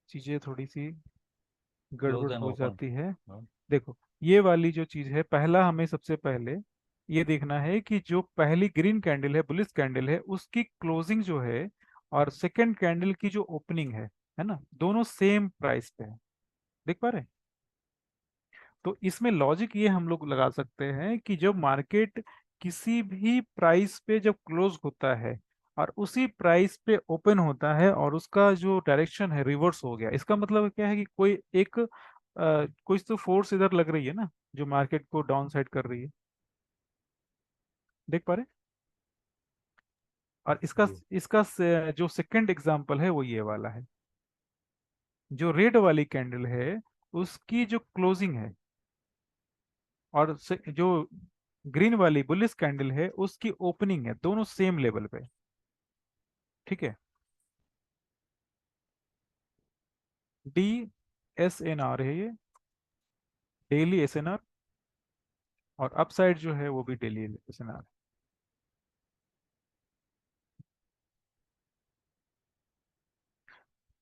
चीज़ें थोड़ी सी क्लोज गड़बड़ एंड हो ओपन। जाती है। हाँ देखो, ये वाली जो चीज़ है, पहला हमें सबसे पहले ये देखना है कि जो पहली ग्रीन कैंडल है, बुलिश कैंडल है, उसकी क्लोजिंग जो है और सेकंड कैंडल की जो ओपनिंग है ना, दोनों सेम प्राइस पे है। देख पा रहे हैं? तो इसमें लॉजिक ये हम लोग लगा सकते हैं कि जब मार्केट किसी भी प्राइस पे जब क्लोज होता है और उसी प्राइस पे ओपन होता है और उसका जो डायरेक्शन है रिवर्स हो गया, इसका मतलब क्या है कि कोई एक कोई तो फोर्स इधर लग रही है ना, जो मार्केट को डाउन साइड कर रही है। देख पा रहे हैं? और इसका जी इसका जो सेकंड एग्जांपल है वो ये वाला है। जो रेड वाली कैंडल है उसकी जो क्लोजिंग है और जो ग्रीन वाली बुलिश कैंडल है उसकी ओपनिंग है, दोनों सेम लेवल पे। ठीक है। डी एस एन आर है ये, डेली एस एन आर, और अपसाइड जो है वो भी डेली एस एन आर।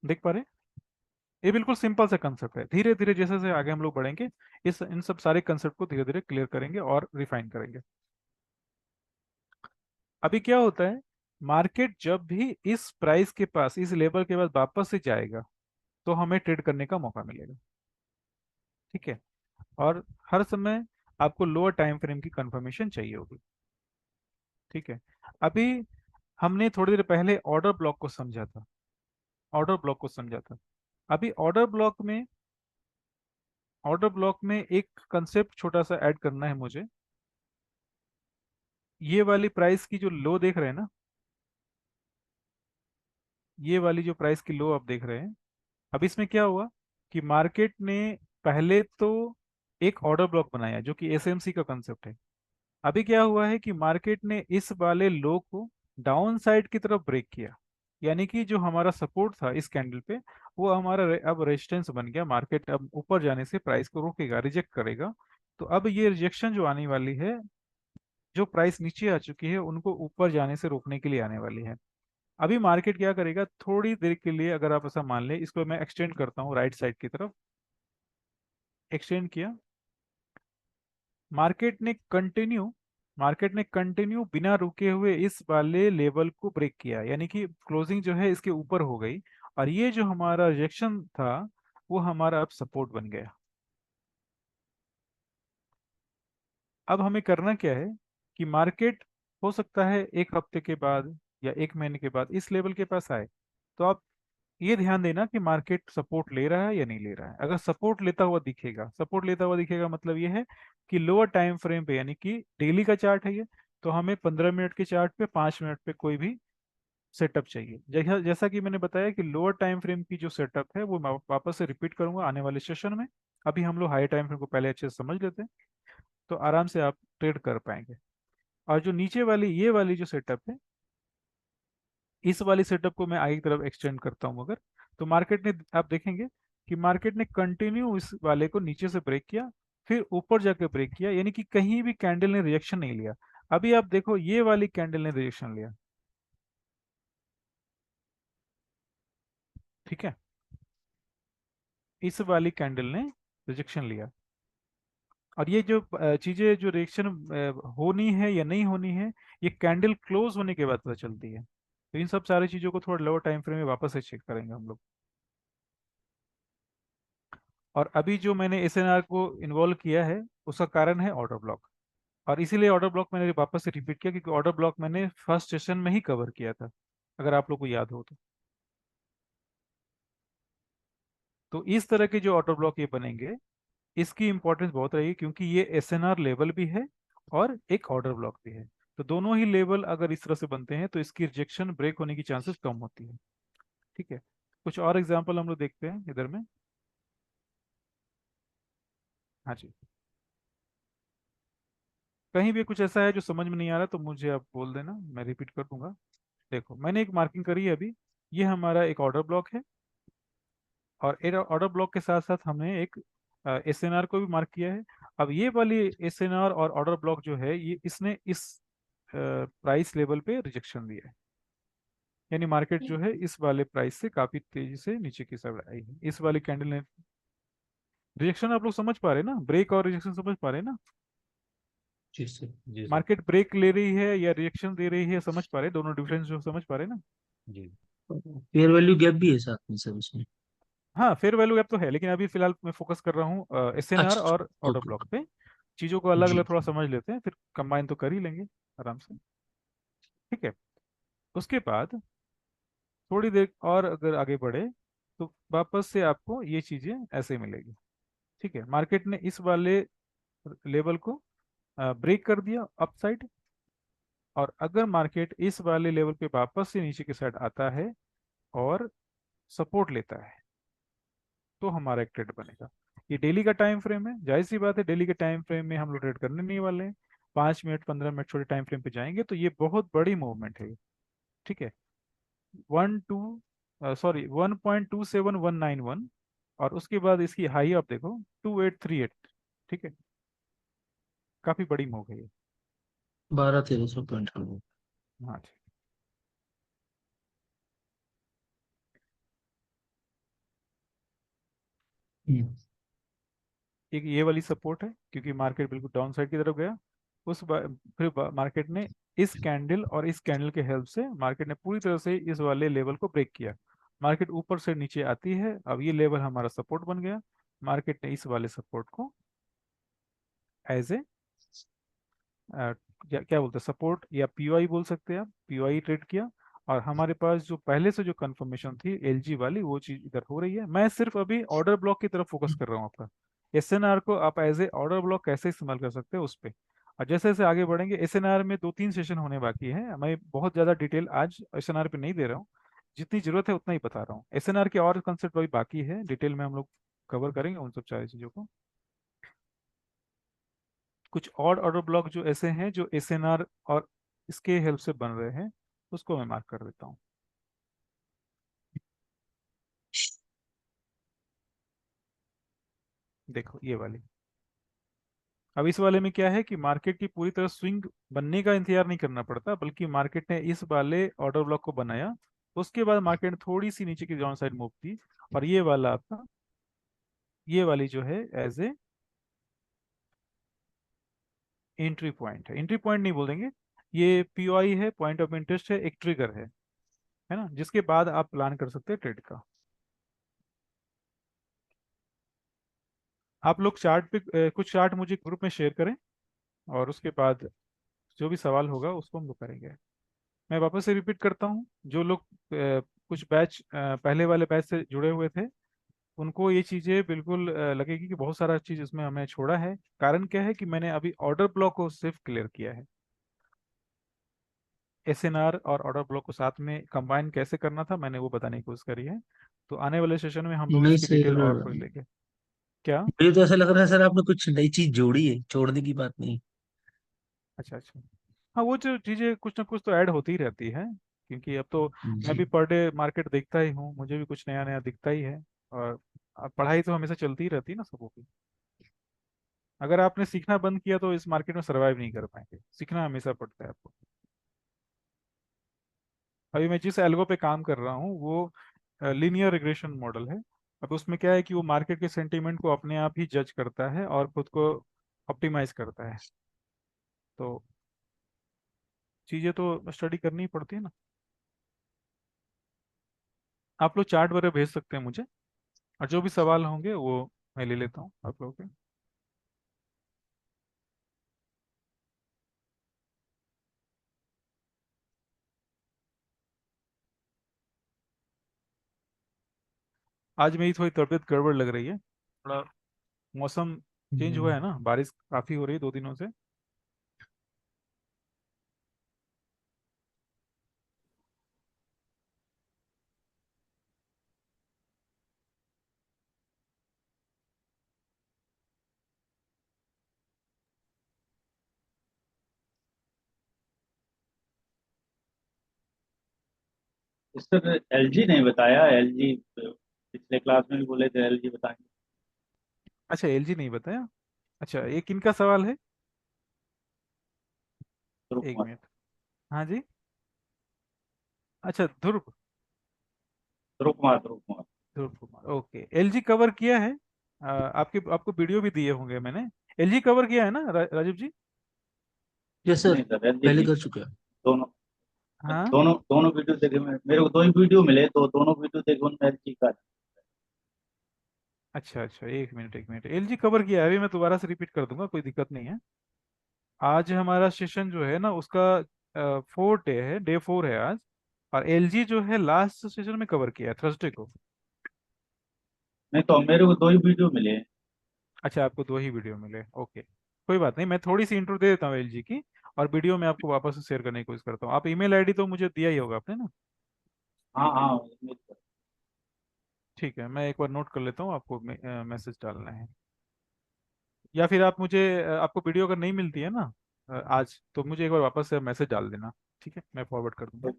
देख पा रहे हैं? ये बिल्कुल सिंपल सा कंसेप्ट है। धीरे धीरे जैसे जैसे आगे हम लोग बढ़ेंगे इस इन सब सारे कंसेप्ट को धीरे धीरे क्लियर करेंगे और रिफाइन करेंगे। अभी क्या होता है, मार्केट जब भी इस प्राइस के पास, इस लेवल के पास वापस से जाएगा तो हमें ट्रेड करने का मौका मिलेगा। ठीक है। और हर समय आपको लोअर टाइम फ्रेम की कंफर्मेशन चाहिए होगी। ठीक है। अभी हमने थोड़ी देर पहले ऑर्डर ब्लॉक को समझा था, ऑर्डर ब्लॉक को समझा था। अभी ऑर्डर ब्लॉक में एक कंसेप्ट छोटा सा ऐड करना है मुझे। ये वाली प्राइस की जो लो देख रहे हैं ना, ये वाली जो प्राइस की लो आप देख रहे हैं, अब इसमें क्या हुआ कि मार्केट ने पहले तो एक ऑर्डर ब्लॉक बनाया जो कि एसएमसी का कंसेप्ट है। अभी क्या हुआ है कि मार्केट ने इस वाले लो को डाउन साइड की तरफ ब्रेक किया, यानी कि जो हमारा सपोर्ट था इस कैंडल पे वो हमारा अब रेजिस्टेंस बन गया। मार्केट अब ऊपर जाने से प्राइस को रोकेगा, रिजेक्ट करेगा। तो अब ये रिजेक्शन जो आने वाली है, जो प्राइस नीचे आ चुकी है उनको ऊपर जाने से रोकने के लिए आने वाली है। अभी मार्केट क्या करेगा, थोड़ी देर के लिए अगर आप ऐसा मान ले, इसको मैं एक्सटेंड करता हूँ राइट साइड की तरफ, एक्सटेंड किया। मार्केट ने कंटिन्यू मार्केट ने कंटिन्यू बिना रुके हुए इस वाले लेवल को ब्रेक किया, यानी कि क्लोजिंग जो है इसके ऊपर हो गई और ये जो हमारा रिजेक्शन था वो हमारा अब सपोर्ट बन गया। अब हमें करना क्या है कि मार्केट हो सकता है एक हफ्ते के बाद या एक महीने के बाद इस लेवल के पास आए, तो आप ये ध्यान देना कि मार्केट सपोर्ट ले रहा है या नहीं ले रहा है। अगर सपोर्ट लेता हुआ दिखेगा मतलब ये है कि लोअर टाइम फ्रेम पे, यानी कि डेली का चार्ट है ये, तो हमें 15 मिनट के चार्ट पे 5 मिनट पे कोई भी सेटअप चाहिए। जैसा जैसा कि मैंने बताया कि लोअर टाइम फ्रेम की जो सेटअप है वो मैं वापस से रिपीट करूंगा आने वाले सेशन में। अभी हम लोग हाई टाइम फ्रेम को पहले अच्छे से समझ लेते हैं, तो आराम से आप ट्रेड कर पाएंगे। और जो नीचे वाली ये वाली जो सेटअप है, इस वाली सेटअप को मैं आगे की तरफ एक्सटेंड करता हूं अगर, तो मार्केट ने, आप देखेंगे कि मार्केट ने कंटिन्यू इस वाले को नीचे से ब्रेक किया, फिर ऊपर जाके ब्रेक किया, यानी कि कहीं भी कैंडल ने रिएक्शन नहीं लिया। अभी आप देखो ये वाली कैंडल ने रिएक्शन लिया। ठीक है। इस वाली कैंडल ने रिजेक्शन लिया। और ये जो चीजें जो रिएक्शन होनी है या नहीं होनी है, ये कैंडल क्लोज होने के बाद पता चलती है। तो इन सब सारी चीजों को थोड़ा लोअर टाइम फ्रेम में वापस से चेक करेंगे हम लोग। और अभी जो मैंने एसएनआर को इन्वॉल्व किया है उसका कारण है ऑर्डर ब्लॉक। और इसीलिए ऑर्डर ब्लॉक मैंने वापस से रिपीट किया क्योंकि ऑर्डर ब्लॉक मैंने फर्स्ट सेशन में ही कवर किया था, अगर आप लोग को याद हो तो। तो इस तरह के जो ऑर्डर ब्लॉक ये बनेंगे, इसकी इंपॉर्टेंस बहुत रहेगी क्योंकि ये एसएनआर लेवल भी है और एक ऑर्डर ब्लॉक भी है। तो दोनों ही लेवल अगर इस तरह से बनते हैं तो इसकी रिजेक्शन ब्रेक होने की चांसेस कम होती है। ठीक है। कुछ और एग्जांपल हम लोग देखते हैं इधर में। हाँ जी। कहीं भी कुछ ऐसा है जो समझ में नहीं आ रहा तो मुझे आप बोल देना, मैं रिपीट कर दूंगा। देखो मैंने एक मार्किंग करी है अभी, ये हमारा एक ऑर्डर ब्लॉक है और एक ऑर्डर ब्लॉक के साथ साथ हमने एक एसएनआर को भी मार्क किया है। अब ये वाली एसएनआर और ऑर्डर ब्लॉक जो है ये इसने इस प्राइस लेवल पे रिजेक्शन दिया है, यानी मार्केट जो है इस वाले प्राइस से काफी तेजी से नीचे की साइड आई है। इस वाली कैंडल ने रिजेक्शन, आप लोग समझ पा रहे हैं ना, ब्रेक और रिजेक्शन समझ पा रहे हैं ना। जी सर। जी सर। मार्केट ब्रेक ले रही है या रिएक्शन दे रही है, समझ पा रहे दोनों डिफरेंस जो समझ पा रहे ना? जी फेयर वैल्यू गैप भी है साथ में सर उसमें? हाँ, फेयर वैल्यू गैप तो है, लेकिन अभी फिलहाल मैं फोकस कर रहा हूँ एसएनआर अच्छा। और ऑर्डर ओके। ब्लॉक पे। चीजों को अलग जी। अलग थोड़ा समझ लेते हैं, फिर कंबाइन तो कर ही लेंगे आराम से। ठीक है। उसके बाद थोड़ी देर और अगर आगे बढ़े तो वापस से आपको ये चीजें ऐसे मिलेगी। ठीक है, मार्केट ने इस वाले लेवल को ब्रेक कर दिया अपसाइड, और अगर मार्केट इस वाले लेवल पे वापस से नीचे की साइड आता है और सपोर्ट लेता है, तो हमारा एक ट्रेड बनेगा। ये डेली का टाइम फ्रेम है, जाहिर सी बात है डेली के टाइम फ्रेम में हम लोग ट्रेड करने नहीं वाले हैं। 5 मिनट 15 मिनट छोटे टाइम फ्रेम पे जाएंगे तो ये बहुत बड़ी मूवमेंट है ये। ठीक है, 1.27191, और उसके बाद इसकी हाई आप देखो 2838। ठीक है, काफी बड़ी मूव है ये। 1200-1300 पॉइंट का। हाँ ठीक। हम्म। एक ये वाली सपोर्ट है, क्योंकि मार्केट बिल्कुल डाउन साइड की तरफ गया। फिर मार्केट ने इस कैंडल और इस कैंडल के हेल्प से मार्केट ने पूरी तरह से इस वाले लेवल को ब्रेक किया। मार्केट ऊपर से नीचे आती है, अब ये लेवल हमारा सपोर्ट बन गया। मार्केट ने इस वाले सपोर्ट को एज ए क्या बोलते हैं, सपोर्ट या पीओआई बोल सकते हैं आप, पीओआई ट्रेड किया। और हमारे पास जो पहले से जो कंफर्मेशन थी एलजी वाली, वो चीज इधर हो रही है। मैं सिर्फ अभी ऑर्डर ब्लॉक की तरफ फोकस कर रहा हूँ आपका। एसएनआर को आप एज ए ऑर्डर ब्लॉक कैसे इस्तेमाल कर सकते हैं उस पर। और जैसे जैसे आगे बढ़ेंगे, एसएनआर में 2-3 सेशन होने बाकी है, मैं बहुत ज्यादा डिटेल आज एसएनआर पे नहीं दे रहा हूँ। जितनी जरूरत है उतना ही बता रहा हूँ। एसएनआर के और कंसेप्ट अभी बाकी है, डिटेल में हम लोग कवर करेंगे उन सब सारी चीजों को। कुछ और ऑर्डर ब्लॉक जो ऐसे हैं जो एसएनआर और इसके हेल्प से बन रहे हैं, उसको मैं मार्क कर देता हूँ। देखो ये वाली। अब इस वाले में क्या है कि मार्केट की पूरी तरह स्विंग बनने का इंतजार नहीं करना पड़ता, बल्कि मार्केट ने इस वाले ऑर्डर ब्लॉक को बनाया, उसके बाद मार्केट ने थोड़ी सी नीचे की डाउन साइड मूव की, और ये वाला आपका, ये वाली जो है एज ए एंट्री पॉइंट है। एंट्री पॉइंट नहीं बोलेंगे, ये पीओआई है, पॉइंट ऑफ इंटरेस्ट है, एक ट्रिगर है ना, जिसके बाद आप प्लान कर सकते हैं ट्रेड का। आप लोग चार्ट पे कुछ चार्ट मुझे ग्रुप में शेयर करें, और उसके बाद जो भी सवाल होगा उसको हम लोग करेंगे। मैं वापस से रिपीट करता हूँ, जो लोग कुछ बैच पहले वाले बैच से जुड़े हुए थे, उनको ये चीज़ें बिल्कुल लगेगी कि बहुत सारा चीज़ इसमें हमने छोड़ा है। कारण क्या है कि मैंने अभी ऑर्डर ब्लॉक को सिर्फ क्लियर किया है। एसएनआर और ऑर्डर ब्लॉक को साथ में कंबाइन कैसे करना था मैंने वो बताने की कोशिश करी है। तो आने वाले सेशन में हम लोग नहीं इसकी डिटेल सर, और थोड़ी लेंगे। क्या? मुझे तो ऐसा लग रहा है सर आपने कुछ नई चीज जोड़ी है, छोड़ने की बात नहीं। अच्छा अच्छा। हाँ, वो जो चीज़ें कुछ ना कुछ तो ऐड होती ही रहती है, क्योंकि अब तो मैं जी। भी पर डे मार्केट देखता ही हूँ, मुझे भी कुछ नया नया दिखता ही है। और अब पढ़ाई तो हमेशा चलती ही रहती है ना सबों की। अगर आपने सीखना बंद किया तो इस मार्केट में सरवाइव नहीं कर पाएंगे, सीखना हमेशा पड़ता है आपको। अभी मैं जिस एल्गो पे काम कर रहा हूँ वो लीनियर रिग्रेशन मॉडल है। अब उसमें क्या है कि वो मार्केट के सेंटीमेंट को अपने आप ही जज करता है और खुद को ऑप्टिमाइज करता है। तो चीज़ें तो स्टडी करनी ही पड़ती है ना। आप लोग चार्ट वगैरह भेज सकते हैं मुझे, और जो भी सवाल होंगे वो मैं ले लेता हूँ आप लोगों के। आज मेरी थोड़ी तबीयत गड़बड़ लग रही है, थोड़ा मौसम चेंज हुआ है ना, बारिश काफ़ी हो रही है 2 दिनों से। सर एलजी नहीं बताया, एलजी पिछले क्लास में भी बोले थे एलजी बताएंगे। अच्छा, एलजी नहीं बताया। अच्छा, ये किनका सवाल है? ध्रुव एक कुमार। मिनट। हाँ जी। अच्छा, ध्रुव। ध्रुव कुमार, ध्रुव कुमार। ध्रुव कुमार, ओके। एलजी कवर किया है। आपके आपको वीडियो भी दिए होंगे मैंने। एलजी कवर किया है ना राजीव जी? यस सर, नहीं सर, एलजी पहले नहीं। कर चुके हैं। दोनों हाँ। दोनों दोनों वीडियो देखे मेरे को, दो ही वीडियो मिले तो दोनों वीडियो देखे उनमें एलजी का। अच्छा अच्छा, एक मिनट एक मिनट, एलजी कवर किया है, अभी मैं दोबारा से रिपीट कर दूंगा, कोई दिक्कत नहीं है। आज हमारा सेशन जो है ना उसका 4 डे है, डे 4 है आज। और एलजी जो है लास्ट सेशन में कवर किया है थर्सडे को। नहीं तो मेरे को दो ही वीडियो मिले हैं। अच्छा, आपको 2 ही वीडियो मिले, ओके। कोई बात नहीं, मैं थोड़ी सी इंट्रो दे देता हूँ एलजी की। और वीडियो मैं आपको वापस से शेयर करने की कोशिश करता हूँ। आप ईमेल आईडी तो मुझे दिया ही होगा आपने ना। हाँ हाँ, इसमें तो- ठीक है, मैं एक बार नोट कर लेता हूँ, आपको मैसेज डालना है। या फिर आप मुझे आपको वीडियो अगर नहीं मिलती है ना आज, तो मुझे एक बार वापस से मैसेज डाल देना। ठीक है, मैं फॉरवर्ड कर दूंगा।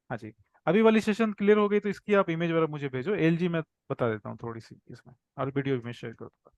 हाँ जी। अभी वाली सेशन क्लियर हो गई, तो इसकी आप इमेज वगैरह मुझे भेजो, एलजी मैं बता देता हूँ थोड़ी सी इसमें, और वीडियो भी मैं शेयर कर दूंगा।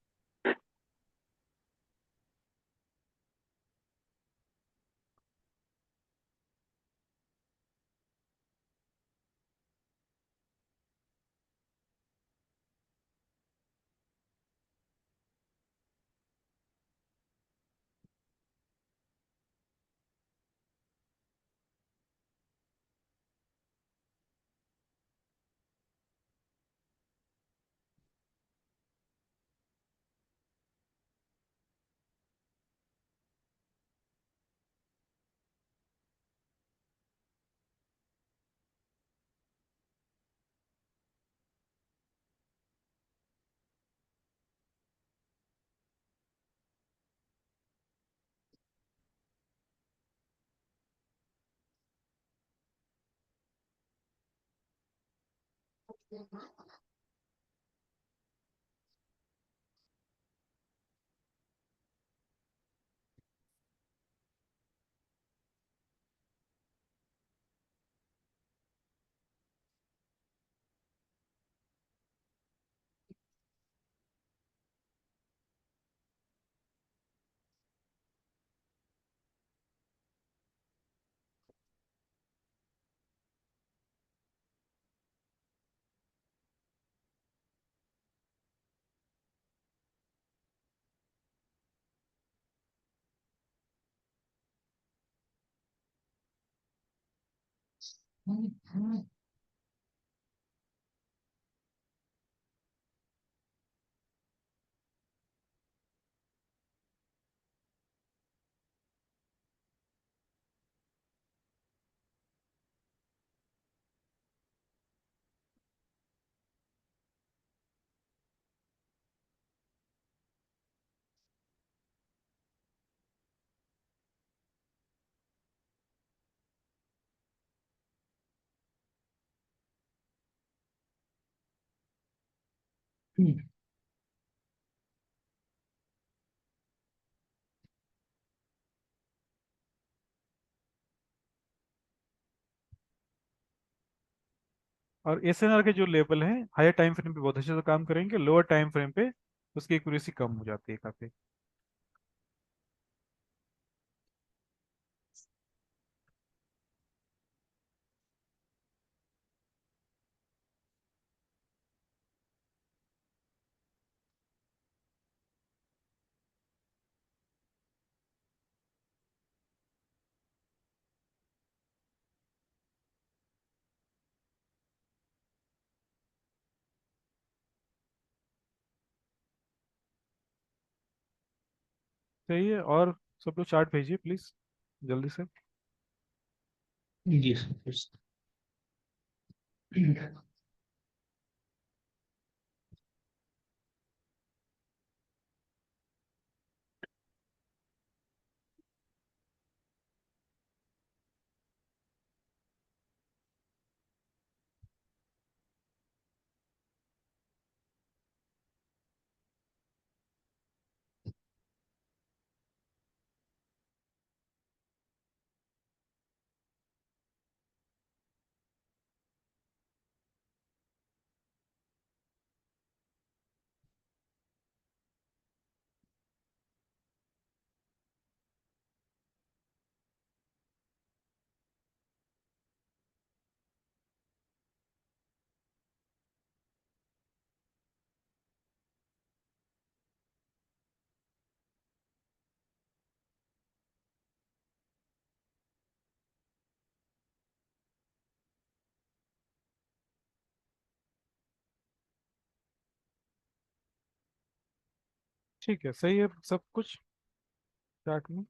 और एसएनआर के जो लेवल हैं हायर टाइम फ्रेम पे बहुत अच्छे से काम करेंगे, लोअर टाइम फ्रेम पे उसकी एक्यूरेसी कम हो जाती है काफी। सही है, और सब लोग चार्ट भेजिए प्लीज, जल्दी से। जी सर। ठीक है, सही है सब कुछ चार्ट में।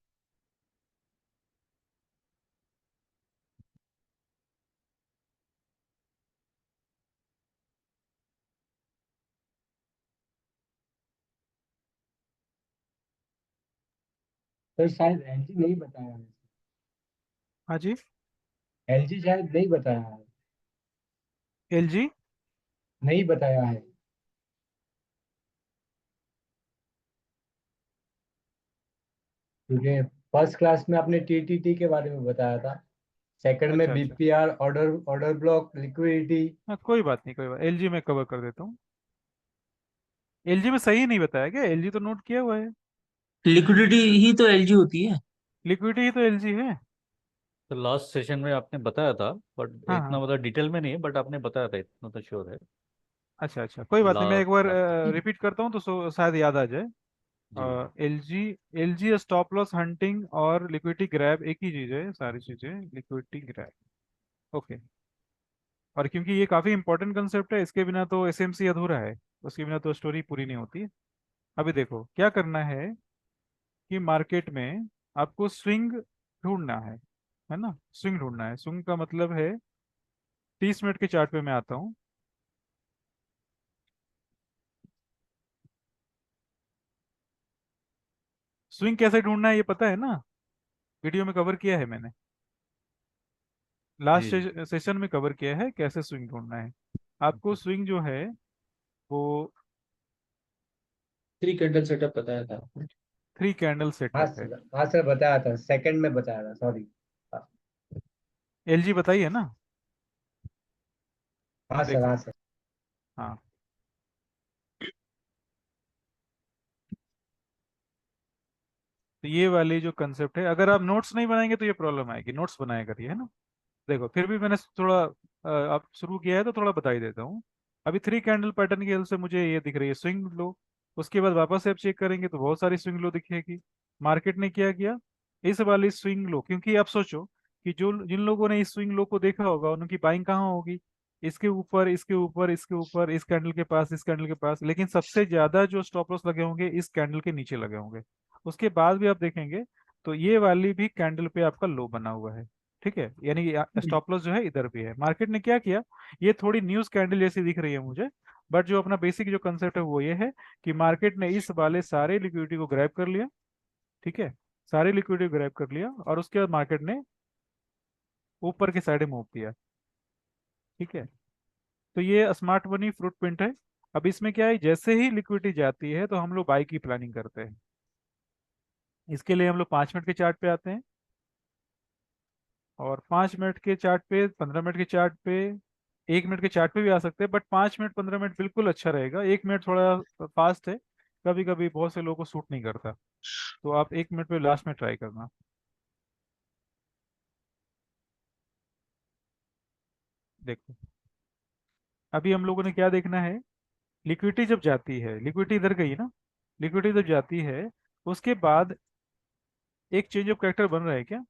सर शायद एलजी नहीं बताया है। हाँ जी। एलजी शायद नहीं बताया है। एलजी नहीं बताया है। क्योंकि फर्स्ट क्लास में आपने टीटीटी के बारे में बताया था, सेकंड में अच्छा अच्छा। BPR, order order block, liquidity. हाँ कोई बात नहीं, कोई बात, एलजी में कवर कर देता हूँ। एलजी में सही नहीं बताया क्या? एलजी तो नोट किया हुआ है। लिक्विडिटी ही तो एलजी होती है। लिक्विडिटी ही तो एलजी है। तो लास्ट सेशन में आपने बताया था, बट हाँ इतना हाँ। मतलब डिटेल में नहीं है, बट आपने बताया था, इतना तो श्योर है। अच्छा अच्छा, कोई बात नहीं, मैं एक बार लास्ट। रिपीट करता हूँ तो शायद याद आ जाए। जी। LG LG stop loss hunting और लिक्विडिटी ग्रैब एक ही चीज है, सारी चीजें लिक्विडिटी ग्रैब। ओके। और क्योंकि ये काफी इंपॉर्टेंट कंसेप्ट है, इसके बिना तो एसएमसी अधूरा है, उसके बिना तो स्टोरी पूरी नहीं होती। अभी देखो क्या करना है कि मार्केट में आपको स्विंग ढूंढना है ना? स्विंग ढूंढना है। स्विंग का मतलब है 30 मिनट के चार्ट पे मैं आता हूँ। स्विंग कैसे ढूंढना है ये पता है ना? वीडियो में कवर किया है मैंने, लास्ट जी जी। सेशन में कवर किया है कैसे स्विंग ढूंढना है। आपको स्विंग जो है वो 3 कैंडल सेटअप बताया था आपने। 3 कैंडल हाँ सेटअप है। सर, हाँ सर बताया था, सेकंड में बताया था, सॉरी। एलजी बताइए ना। हाँ सर, हाँ देखो। सर। हाँ। तो ये वाली जो कंसेप्ट है, अगर आप नोट्स नहीं बनाएंगे तो ये प्रॉब्लम आएगी, नोट्स बनाया करिए, है ना? देखो फिर भी मैंने थोड़ा आप शुरू किया है तो थोड़ा बता ही देता हूँ। अभी 3 कैंडल पैटर्न की हेल्प से मुझे ये दिख रही है स्विंग लो। उसके बाद वापस से आप चेक करेंगे तो बहुत सारी स्विंग लो दिखेगी। मार्केट ने क्या किया, इस वाली स्विंग लो, क्योंकि आप सोचो कि जो जिन लोगों ने इस स्विंग लो को देखा होगा उनकी बाइंग कहाँ होगी? इसके ऊपर, इसके ऊपर, इसके ऊपर, इस कैंडल के पास, इस कैंडल के पास, लेकिन सबसे ज्यादा जो स्टॉप लॉस लगे होंगे इस कैंडल के नीचे लगे होंगे। उसके बाद भी आप देखेंगे तो ये वाली भी कैंडल पे आपका लो बना हुआ है। ठीक है, यानी स्टॉप लॉस जो है इधर भी है। मार्केट ने क्या किया, ये थोड़ी न्यूज कैंडल जैसी दिख रही है मुझे, बट जो अपना बेसिक जो कंसेप्ट है वो ये है कि मार्केट ने इस वाले सारे लिक्विडिटी को ग्रैब कर लिया। ठीक है, सारे लिक्विडिटी ग्रैब कर लिया और उसके बाद मार्केट ने ऊपर के साइड मूव किया। ठीक है, तो ये स्मार्ट मनी फ्रूट प्रिंट है। अब इसमें क्या है, जैसे ही लिक्विडिटी जाती है तो हम लोग बाई की प्लानिंग करते हैं। इसके लिए हम लोग 5 मिनट के चार्ट पे आते हैं, और 5 मिनट के चार्ट पे, 15 मिनट के चार्ट पे, 1 मिनट के चार्ट पे भी आ सकते हैं, बट 5 मिनट 15 मिनट बिल्कुल अच्छा रहेगा। 1 मिनट थोड़ा फास्ट है, कभी कभी बहुत से लोगों को सूट नहीं करता, तो आप 1 मिनट पे लास्ट में ट्राई करना। देखो अभी हम लोगों ने क्या देखना है, लिक्विडिटी जब जाती है, लिक्विडिटी इधर गई ना, लिक्विडिटी जब जाती है उसके बाद एक चेंज ऑफ कैरेक्टर बन रहा है क्या?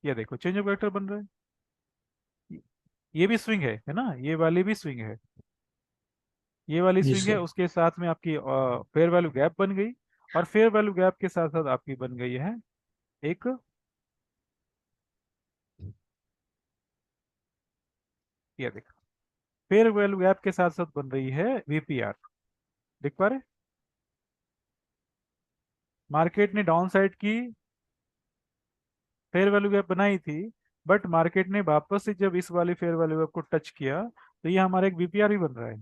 ये देखो चेंज ऑफ कैरेक्टर बन रहा है। ये भी स्विंग है ना? ये वाली भी स्विंग है, ये वाली जी स्विंग है। सर। उसके साथ में आपकी फेयर वैल्यू गैप बन गई, और फेयर वैल्यू गैप के साथ साथ आपकी बन गई है एक, ये देखो फेयर वैल्यू गैप के साथ साथ बन रही है वीपीआर। देख पा रहे? मार्केट ने डाउन साइड की फेयर वैल्यू गैप बनाई थी, बट मार्केट ने वापस से जब इस वाली फेयर वैल्यू गैप को टच किया तो ये हमारा एक वीपीआर ही बन रहा है।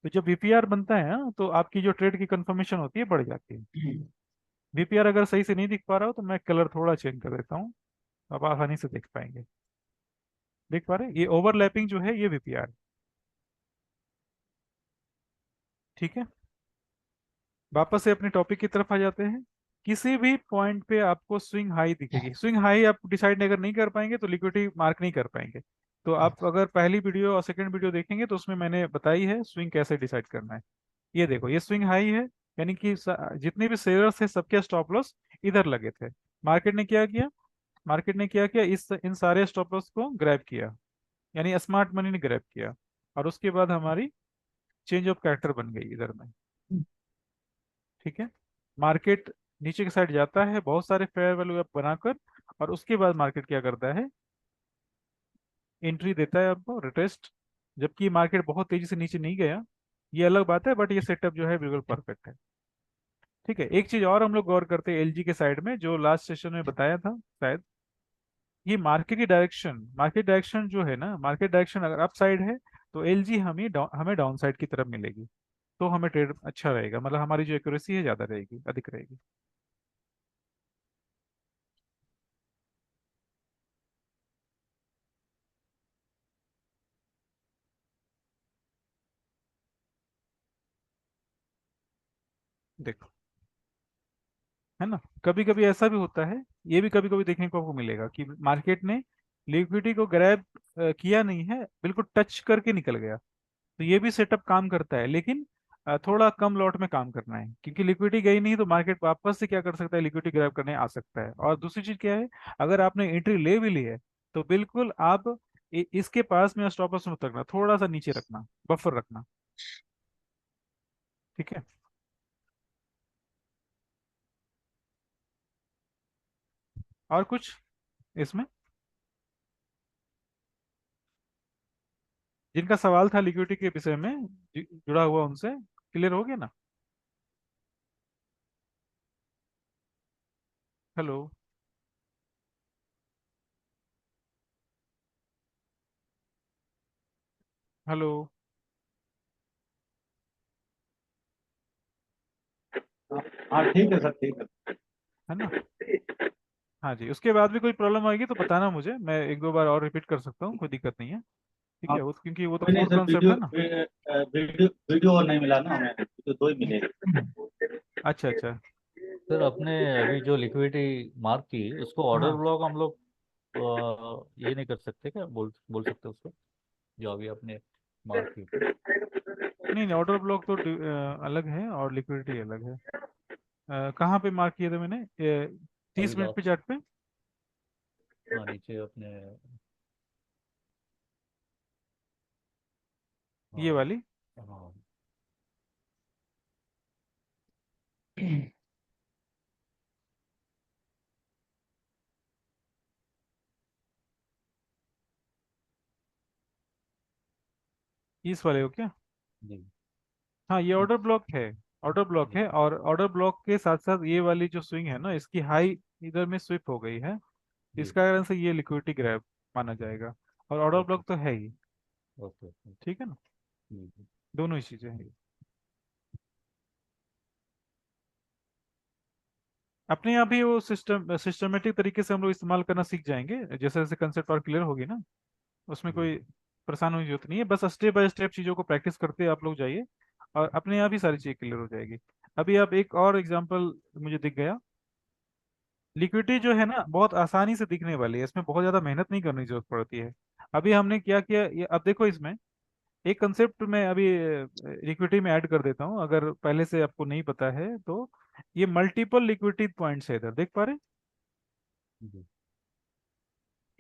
तो जब वीपीआर बनता है ना तो आपकी जो ट्रेड की कंफर्मेशन होती है बढ़ जाती है। वीपीआर अगर सही से नहीं दिख पा रहा हो तो मैं कलर थोड़ा चेंज कर देता हूँ, आप आसानी से देख पाएंगे। देख पा रहे हैं? ये ओवरलैपिंग जो है ये वीपीआर। ठीक है, वापस से अपने टॉपिक की तरफ आ जाते हैं। किसी भी पॉइंट पे आपको स्विंग हाई दिखेगी, स्विंग हाई आप डिसाइड अगर नहीं कर पाएंगे तो लिक्विडिटी मार्क नहीं कर पाएंगे। तो आप अगर पहली वीडियो और सेकंड वीडियो देखेंगे तो उसमें मैंने बताई है स्विंग कैसे डिसाइड करना है। ये देखो ये स्विंग हाई है, यानी कि जितने भी शेयर्स थे सबके स्टॉप लॉस इधर लगे थे। मार्केट ने क्या किया, मार्केट ने क्या किया, इस इन सारे स्टॉप लॉस को ग्रैब किया, यानी स्मार्ट मनी ने ग्रैब किया, और उसके बाद हमारी चेंज ऑफ कैरेक्टर बन गई इधर में। ठीक है, मार्केट नीचे की साइड जाता है बहुत सारे फेयर वैल्यू बनाकर, और उसके बाद मार्केट क्या करता है, एंट्री देता है आपको रिटेस्ट, जबकि मार्केट बहुत तेजी से नीचे नहीं गया, ये अलग बात है, बट ये सेटअप जो है बिल्कुल परफेक्ट है। ठीक है, एक चीज और हम लोग गौर करते हैं एलजी के साइड में, जो लास्ट सेशन में बताया था शायद, ये मार्केट डायरेक्शन जो है ना, मार्केट डायरेक्शन अगर अप साइड है तो एलजी हमें डाउन साइड की तरफ मिलेगी, तो हमें ट्रेड अच्छा रहेगा, मतलब हमारी जो एक्यूरेसी है ज्यादा रहेगी, अधिक रहेगी। देखो, है ना, कभी कभी ऐसा भी होता है, ये भी कभी कभी देखने को आपको मिलेगा कि मार्केट ने लिक्विडिटी को ग्रैब किया नहीं है, बिल्कुल टच करके निकल गया, तो ये भी सेटअप काम करता है, लेकिन थोड़ा कम लॉट में काम करना है, क्योंकि लिक्विडिटी गई नहीं तो मार्केट वापस से क्या कर सकता है, लिक्विडिटी ग्रैब करने आ सकता है। और दूसरी चीज क्या है, अगर आपने एंट्री ले भी ली है तो बिल्कुल आप इसके पास में स्टॉप लॉस मत रखना, थोड़ा सा नीचे रखना, बफर रखना। ठीक है, और कुछ इसमें जिनका सवाल था लिक्विडिटी के विषय में जुड़ा हुआ, उनसे क्लियर हो गया ना? हेलो। हेलो। हाँ ठीक है सर, ठीक है। है ना? हाँ जी, उसके बाद भी कोई प्रॉब्लम आएगी तो बताना मुझे, मैं एक दो बार और रिपीट कर सकता हूँ, कोई दिक्कत नहीं है। ठीक हाँ है, वो क्योंकि वो तो कोई नहीं कोर सर, कॉन्सेप्ट है ना। वीडियो और नहीं मिला ना हमें, वीडियो दो ही मिले। अच्छा अच्छा। सर अपने अभी जो लिक्विडिटी मार्क की उसको ऑर्डर हाँ, ब्लॉक हम लोग ये नहीं कर सकते क्या, बोल बोल सकते उसको, जो अभी आपने मार्क की। नहीं नहीं, ऑर्डर ब्लॉक तो अलग है और लिक्विडिटी अलग है। कहाँ पे मार्क किए थे मैंने, अभी 30 मिनट पे लास्ट, चार्ट पे? हाँ नीचे अपने, ये हाँ वाली? हाँ। इस वाले हो क्या? जी हाँ, ये ऑर्डर ब्लॉक है, ऑर्डर ब्लॉक जी है, और ऑर्डर ब्लॉक के साथ साथ ये वाली जो स्विंग है ना, इसकी हाई इधर में स्विप हो गई है, जी। इसका कारण से ये लिक्विडिटी ग्रैब माना जाएगा, और ऑर्डर ओके ब्लॉक तो है ही। Okay okay. ठीक है ना, जी दोनों ही चीजें हैं। अपने आप ही वो सिस्टमेटिक तरीके से हम लोग इस्तेमाल करना सीख जाएंगे, जैसे जैसे कंसेप्ट और क्लियर होगी ना, उसमें जी कोई परेशान होने की जरूरत नहीं है, बस स्टेप बाय स्टेप चीज़ों को प्रैक्टिस करते आप लोग जाइए, और अपने आप ही सारी चीज़ें क्लियर हो जाएगी। अभी आप एक और एग्जांपल मुझे दिख गया, लिक्विडिटी जो है ना बहुत आसानी से दिखने वाली है, इसमें बहुत ज़्यादा मेहनत नहीं करने की जरूरत पड़ती है। अभी हमने क्या किया, ये अब देखो, इसमें एक कंसेप्ट मैं अभी लिक्विडिटी में ऐड कर देता हूँ, अगर पहले से आपको नहीं पता है तो। ये मल्टीपल लिक्विडिटी पॉइंट्स है, इधर देख पा रहे? जी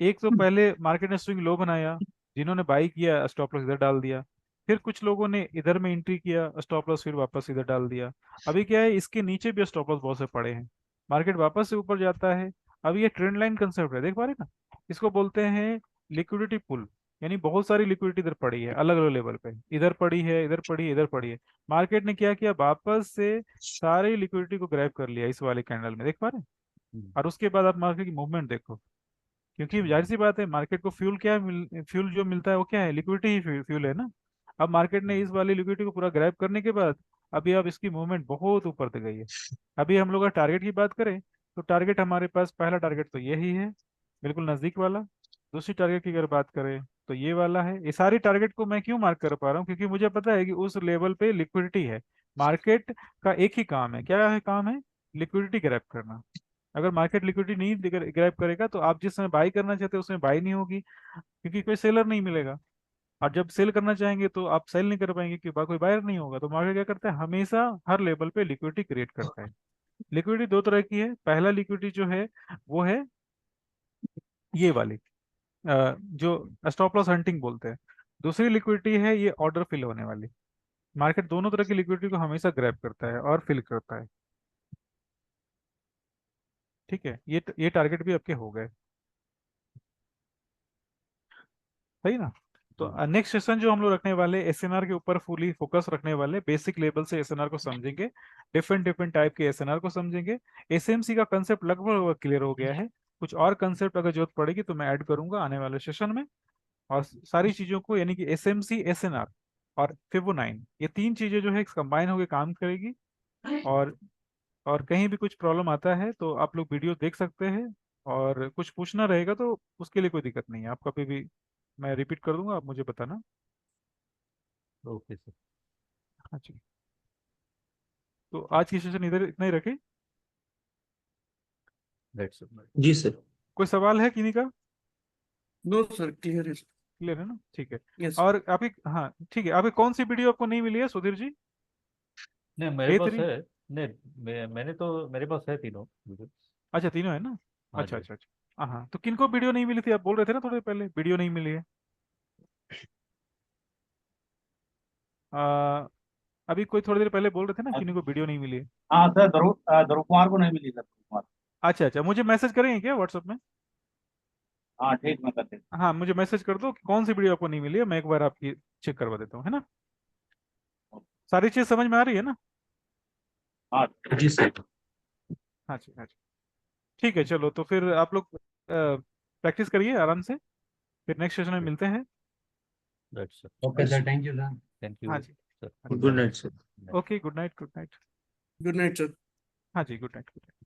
एक तो पहले मार्केट ने स्विंग लो बनाया, जिन्होंने बाई किया स्टॉप लॉस इधर डाल दिया, फिर कुछ लोगों ने इधर में एंट्री किया, स्टॉप लॉस फिर वापस इधर डाल दिया। अभी क्या है, इसके नीचे भी स्टॉप लॉस बहुत से पड़े हैं, मार्केट वापस से ऊपर जाता है। अब ये ट्रेंड लाइन कंसेप्ट है, देख पा रहे ना, इसको बोलते हैं लिक्विडिटी पुल, यानी बहुत सारी लिक्विडिटी इधर पड़ी है अलग अलग लेवल पे, इधर पड़ी है, इधर पड़ी है, इधर पड़ी है। मार्केट ने क्या किया, वापस से सारी लिक्विडिटी को ग्रैब कर लिया इस वाले कैंडल में, देख पा रहे हैं? हम्म, और उसके बाद आप मार्केट की मूवमेंट देखो, क्योंकि जाहिर सी बात है, मार्केट को फ्यूल क्या फ्यूल जो मिलता है वो क्या है, लिक्विडिटी ही फ्यूल है ना। अब मार्केट ने इस वाली लिक्विडिटी को पूरा ग्रैब करने के बाद अभी अब इसकी मूवमेंट बहुत ऊपर तक गई है। अभी हम लोग टारगेट की बात करें तो टारगेट हमारे पास, पहला टारगेट तो यही है, बिल्कुल नजदीक वाला। दूसरी टारगेट की अगर बात करें तो ये वाला है। ये सारी टारगेट को मैं क्यों मार्क कर पा रहा हूँ, क्योंकि मुझे पता है कि उस लेवल पे लिक्विडिटी है। मार्केट का एक ही काम है, क्या है काम है, लिक्विडिटी ग्रैब करना। अगर मार्केट लिक्विडिटी नहीं ग्रैब करेगा तो आप जिस समय बाई करना चाहते हो उसमें बाई नहीं होगी, क्योंकि कोई सेलर नहीं मिलेगा। और जब सेल करना चाहेंगे तो आप सेल नहीं कर पाएंगे, क्योंकि कोई बायर नहीं होगा। तो मार्केट क्या करता है, हमेशा हर लेवल पे लिक्विडिटी क्रिएट करता है। लिक्विडिटी दो तरह की है, पहला लिक्विडिटी जो है वो है ये वाली, जो स्टॉप लॉस हंटिंग बोलते हैं। दूसरी लिक्विडिटी है ये ऑर्डर फिल होने वाली। मार्केट दोनों तरह की लिक्विडिटी को हमेशा ग्रैब करता है और फिल करता है। ठीक है, ये टारगेट भी आपके हो गए, सही ना। तो नेक्स्ट सेशन जो हम लोग रखने वाले एसएनआर के ऊपर फुली फोकस रखने वाले, बेसिक लेवल से एसएनआर को समझेंगे, डिफरेंट डिफरेंट टाइप के एसएनआर को समझेंगे। एसएमसी का कंसेप्ट लगभग क्लियर हो गया है, कुछ और कंसेप्ट अगर जरूरत पड़ेगी तो मैं ऐड करूंगा आने वाले सेशन में। और सारी चीजों को यानी कि एसएमसी, एसएनआर और फिबोनाइन, ये तीन चीजें जो है कंबाइन होकर काम करेगी। और और कहीं भी कुछ प्रॉब्लम आता है तो आप लोग वीडियो देख सकते हैं, और कुछ पूछना रहेगा तो उसके लिए कोई दिक्कत नहीं है, आप कभी भी, मैं रिपीट कर दूंगा, आप मुझे बताना। Okay sir. हाँ जी, तो आज की सेशन इधर इतना ही रखें। दैट्स जी सर। कोई सवाल है किन्हीं का? नो सर, क्लियर है सर। क्लियर है ना, ठीक है। यस। और आपकी, हाँ ठीक है, आपकी कौन सी वीडियो आपको नहीं मिली है सुधीर जी? नहीं, मेरे ए पास थ्री? है। नहीं, मैंने तो, मेरे पास है तीनों वीडियो। अच्छा, तीनों है ना। हाँ अच्छा जी। अच्छा अच्छा। हाँ, तो किनको वीडियो नहीं मिली थी, आप बोल रहे थे ना थोड़ी देर पहले वीडियो नहीं मिली है। आ, अभी कोई थोड़ी देर पहले बोल रहे थे ना किन्हीं को वीडियो नहीं मिली है। हाँ सर, ध्रुव कुमार को नहीं मिली सर, ध्रुव कुमार। अच्छा अच्छा, मुझे मैसेज करेंगे क्या व्हाट्सएप में? हाँ ठीक, मैं कर देता हाँ, मुझे मैसेज कर दो कि कौन सी वीडियो आपको नहीं मिली है, मैं एक बार आपकी चेक करवा देता हूँ, है ना। हूँ। सारी चीज समझ में आ रही है ना? हाँ। जी सर। हाँ जी, हाँ जी। ठीक है, चलो तो फिर आप लोग प्रैक्टिस करिए आराम से, फिर नेक्स्ट सेशन में मिलते हैं। That's okay sir, thank you sir. Thank हाँ यू जी, सर। हाँ जी। Good night sir. Okay, good night, good night. Good night sir. हाँ जी, गुड नाइट, गुड नाइट।